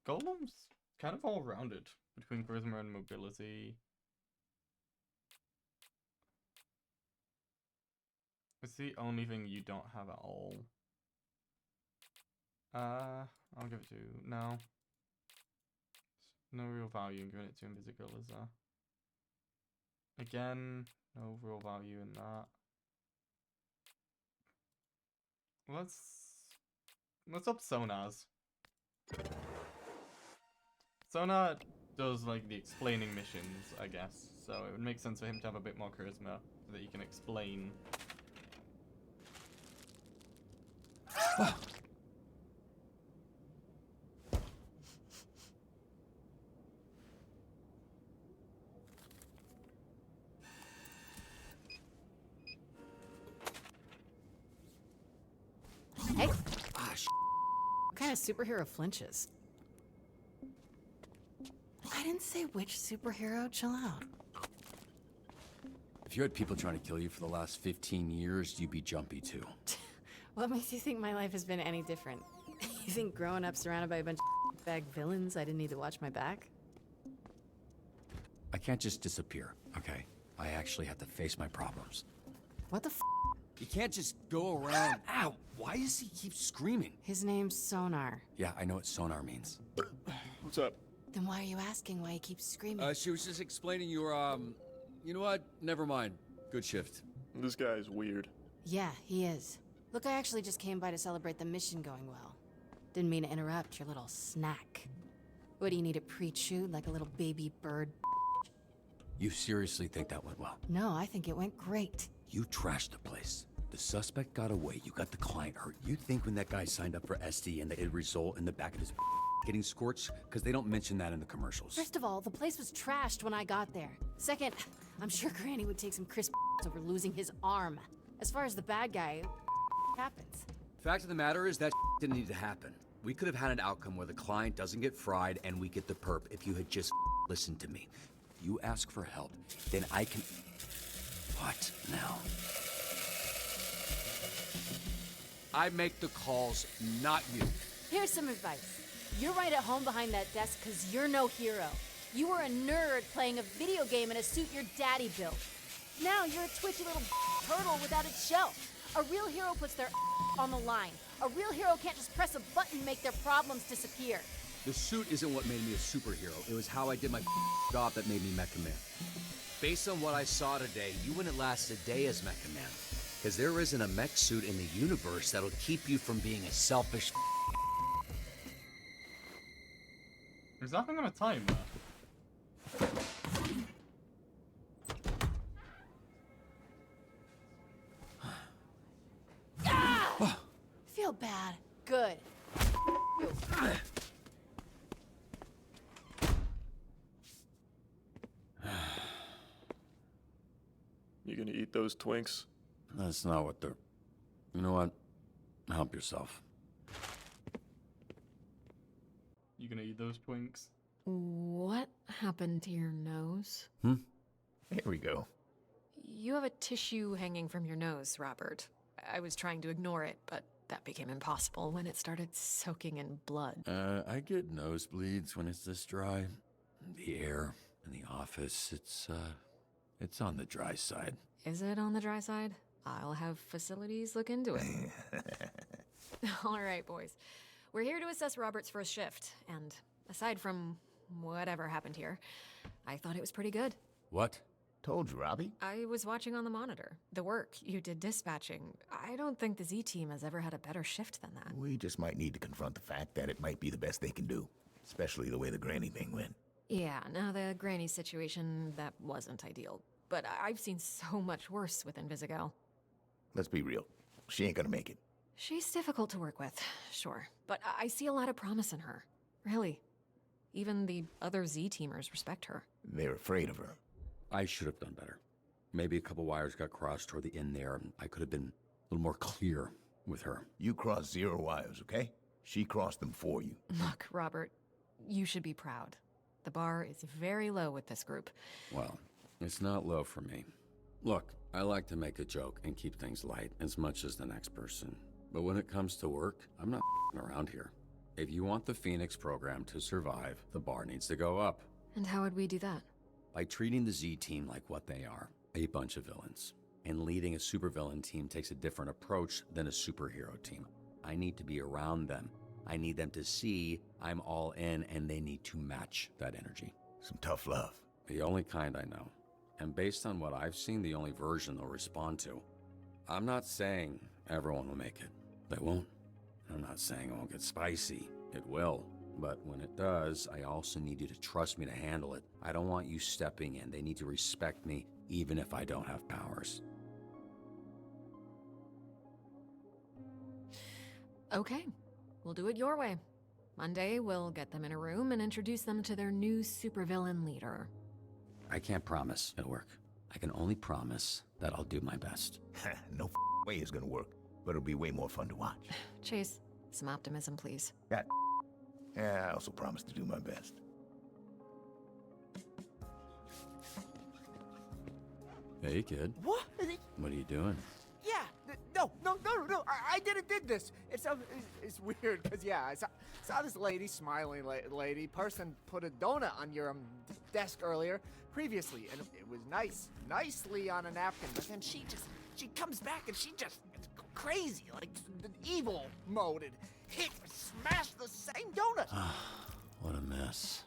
A: Golem's kind of all rounded between charisma and mobility. It's the only thing you don't have at all. I'll give it to no. No real value in giving it to Invisigal, is there? Again, no real value in that. Let's up Sonar's. Sonar does like the explaining missions, I guess, so it would make sense for him to have a bit more charisma so that he can explain.
K: Hey! What kind of superhero flinches? I didn't say which superhero. Chill out.
D: If you had people trying to kill you for the last 15 years, you'd be jumpy too.
K: What makes you think my life has been any different? You think growing up surrounded by a bunch of bag villains, I didn't need to watch my back?
D: I can't just disappear, okay? I actually have to face my problems.
K: What the f?
D: You can't just go around. Ow! Why does he keep screaming?
K: His name's Sonar.
D: Yeah, I know what sonar means.
N: What's up?
K: Then why are you asking why he keeps screaming?
D: She was just explaining your, you know what? Never mind. Good shift.
N: This guy's weird.
K: Yeah, he is. Look, I actually just came by to celebrate the mission going well. Didn't mean to interrupt your little snack. What, do you need it pre-chewed like a little baby bird?
D: You seriously think that went well?
K: No, I think it went great.
D: You trashed the place. The suspect got away. You got the client hurt. You think when that guy signed up for SD and that it'd result in the back of his getting scorched? Because they don't mention that in the commercials.
K: First of all, the place was trashed when I got there. Second, I'm sure Granny would take some crisp over losing his arm. As far as the bad guy, happens.
D: Fact of the matter is that didn't need to happen. We could have had an outcome where the client doesn't get fried and we get the perp if you had just listened to me. You ask for help, then I can... What now? I make the calls, not you.
K: Here's some advice. You're right at home behind that desk because you're no hero. You were a nerd playing a video game in a suit your daddy built. Now you're a twitchy little turtle without its shell. A real hero puts their on the line. A real hero can't just press a button and make their problems disappear.
D: The suit isn't what made me a superhero. It was how I did my job that made me Mecha Man. Based on what I saw today, you wouldn't last a day as Mecha Man. Because there isn't a mech suit in the universe that'll keep you from being a selfish.
A: There's nothing on a time there.
K: Feel bad. Good.
N: You gonna eat those Twinks?
D: That's not what they're... You know what? Help yourself.
A: You gonna eat those Twinks?
B: What happened to your nose?
I: There we go.
B: You have a tissue hanging from your nose, Robert. I was trying to ignore it, but that became impossible when it started soaking in blood.
D: I get nosebleeds when it's this dry. The air in the office, it's on the dry side.
B: Is it on the dry side? I'll have facilities look into it. All right, boys. We're here to assess Robert's first shift, and aside from whatever happened here, I thought it was pretty good.
D: What?
I: Told you, Robbie.
B: I was watching on the monitor. The work you did dispatching. I don't think the Z-Team has ever had a better shift than that.
I: We just might need to confront the fact that it might be the best they can do. Especially the way the Granny thing went.
B: Yeah, now the Granny situation, that wasn't ideal. But I've seen so much worse with Invisigal.
I: Let's be real. She ain't gonna make it.
B: She's difficult to work with, sure. But I see a lot of promise in her. Really. Even the other Z-Teamers respect her.
I: They're afraid of her.
D: I should have done better. Maybe a couple wires got crossed toward the end there, and I could have been a little more clear with her.
I: You crossed 0 wires, okay? She crossed them for you.
B: Look, Robert, you should be proud. The bar is very low with this group.
D: Well, it's not low for me. Look, I like to make a joke and keep things light as much as the next person. But when it comes to work, I'm not around here. If you want the Phoenix program to survive, the bar needs to go up.
B: And how would we do that?
D: By treating the Z-Team like what they are, a bunch of villains. And leading a supervillain team takes a different approach than a superhero team. I need to be around them. I need them to see I'm all in, and they need to match that energy.
I: Some tough love.
D: The only kind I know. And based on what I've seen, the only version they'll respond to. I'm not saying everyone will make it. They won't. I'm not saying it won't get spicy. It will. But when it does, I also need you to trust me to handle it. I don't want you stepping in. They need to respect me, even if I don't have powers.
B: Okay, we'll do it your way. Monday, we'll get them in a room and introduce them to their new supervillain leader.
D: I can't promise it'll work. I can only promise that I'll do my best.
I: No way it's gonna work, but it'll be way more fun to watch.
B: Chase, some optimism, please.
I: Yeah, I also promise to do my best.
D: Hey, kid.
E: What?
D: What are you doing?
E: Yeah, no. I did this. It's weird because I saw this lady, smiling lady, person put a donut on your desk previously, and it was nicely on a napkin. But then she comes back and she just it's crazy, like the evil mode, and smashed the same donut.
D: What a mess.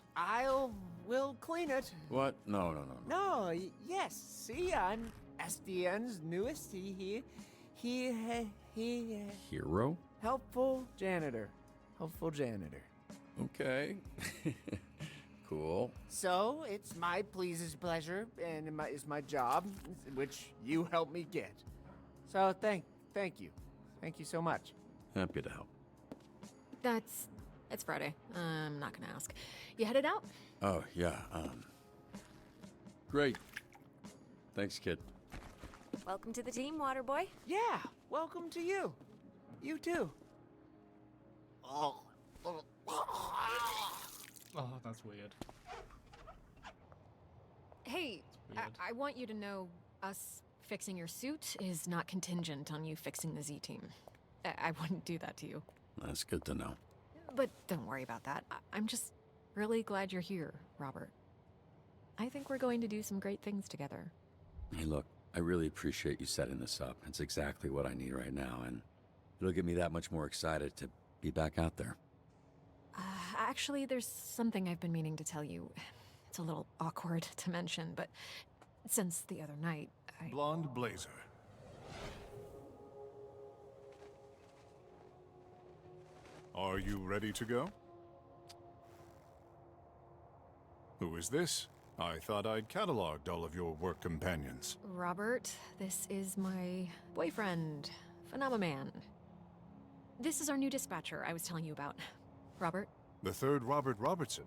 E: Will clean it.
D: What? No.
E: No, yes. See, I'm SDN's newest. He
D: Hero?
E: Helpful janitor.
D: Okay. Cool.
E: So, it's my pleasure, and it's my job, which you helped me get. So, thank you. Thank you so much.
D: Happy to help.
B: It's Friday. I'm not gonna ask. You headed out?
D: Oh, yeah, great. Thanks, kid.
L: Welcome to the team, Waterboy.
E: Yeah, welcome to you. You too.
A: Oh, that's weird.
B: Hey, I want you to know us fixing your suit is not contingent on you fixing the Z-Team. I wouldn't do that to you.
D: That's good to know.
B: But don't worry about that. I'm just really glad you're here, Robert. I think we're going to do some great things together.
D: Hey, look, I really appreciate you setting this up. It's exactly what I need right now, and it'll get me that much more excited to be back out there.
B: Actually, there's something I've been meaning to tell you. It's a little awkward to mention, but since the other night,
C: Blonde Blazer. Are you ready to go? Who is this? I thought I'd cataloged all of your work companions.
B: Robert, this is my boyfriend, Phenomenon. This is our new dispatcher I was telling you about. Robert?
C: The third Robert Robertson,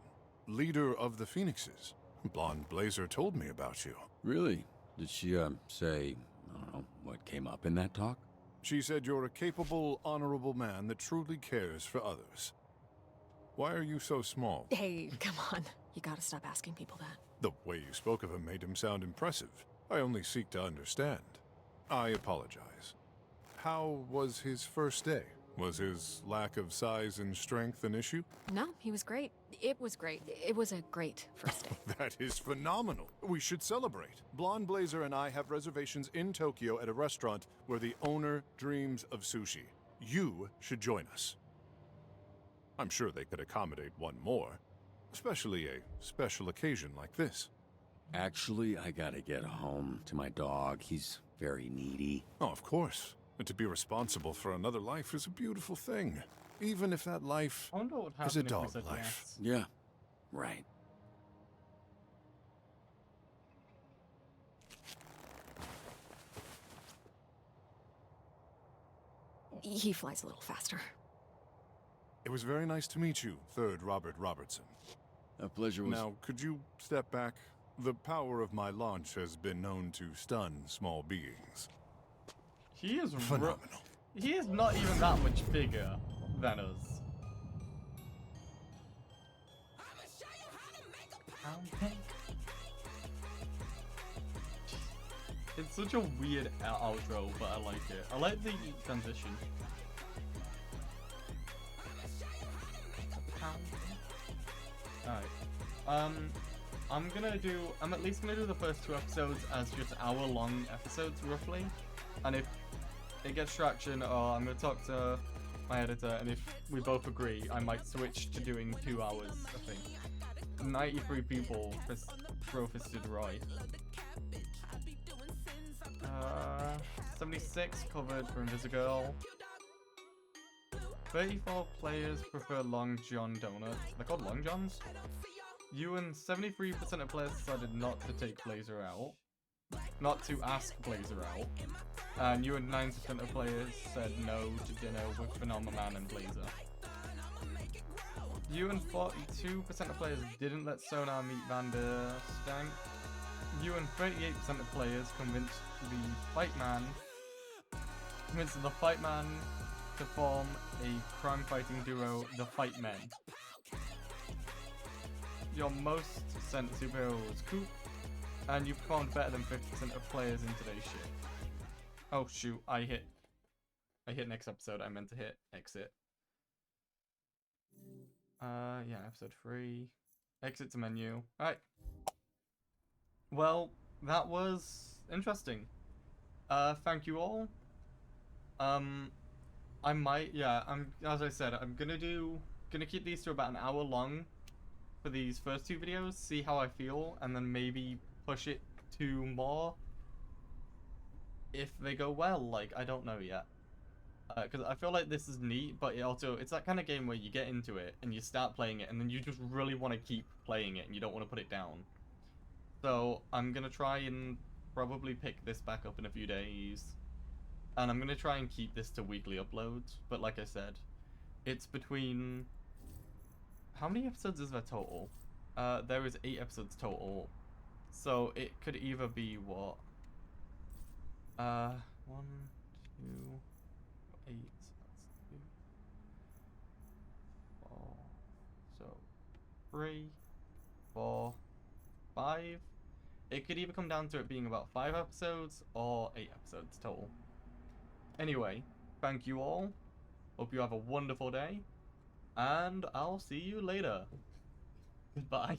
C: leader of the Phoenixes. Blonde Blazer told me about you.
D: Really? Did she, say, I don't know, what came up in that talk?
C: She said you're a capable, honorable man that truly cares for others. Why are you so small?
B: Hey, come on. You gotta stop asking people that.
C: The way you spoke of him made him sound impressive. I only seek to understand. I apologize. How was his first day? Was his lack of size and strength an issue?
B: No, he was great. It was great. It was a great first day.
C: That is phenomenal. We should celebrate. Blonde Blazer and I have reservations in Tokyo at a restaurant where the owner dreams of sushi. You should join us. I'm sure they could accommodate one more, especially a special occasion like this.
D: Actually, I gotta get home to my dog. He's very needy.
C: Oh, of course. And to be responsible for another life is a beautiful thing. Even if that life is a dog life.
A: Yes.
D: Yeah, right.
B: He flies a little faster.
C: It was very nice to meet you, third Robert Robertson.
D: A pleasure was...
C: Now, could you step back? The power of my launch has been known to stun small beings.
A: He is
C: phenomenal.
A: He is not even that much bigger than us. It's such a weird outro, but I like it. I like the transition. Alright. I'm at least gonna do the first 2 episodes as just hour-long episodes, roughly. And if it gets traction, or I'm gonna talk to my editor, and if we both agree, I might switch to doing 2 hours, I think. 93 people throw Fisted Roy. 76 covered for Invisigirl. 34 players prefer Long John Donuts. They're called Long Johns? You and 73% of players decided not to take Blazer out. Not to ask Blazer out. And you and 9% of players said no to dinner with Phenomenon and Blazer. You and 42% of players didn't let Sonar meet Vander Stank. You and 38% of players convinced the Fight Man to form a crime-fighting duo, the Fight Men. Your most sent superhero was Coop, and you performed better than 50% of players in today's shit. Oh shoot, I hit next episode, I meant to hit exit. Yeah, episode 3. Exit to menu. Alright. Well, that was interesting. Thank you all. I might, yeah, as I said, I'm gonna keep these to about an hour long for these first 2 videos, see how I feel, and then maybe push it to more if they go well. Like, I don't know yet. Because I feel like this is neat, but it's that kind of game where you get into it and you start playing it and then you just really want to keep playing it and you don't want to put it down. So I'm gonna try and probably pick this back up in a few days, and I'm gonna try and keep this to weekly uploads. But like I said, it's between, how many episodes is there total? There is 8 episodes total, so it could either be what, 1, 2, 8, so that's 2, 4, so 3, 4, 5. It could either come down to it being about 5 episodes or 8 episodes total. Anyway, thank you all. Hope you have a wonderful day, and I'll see you later. Goodbye.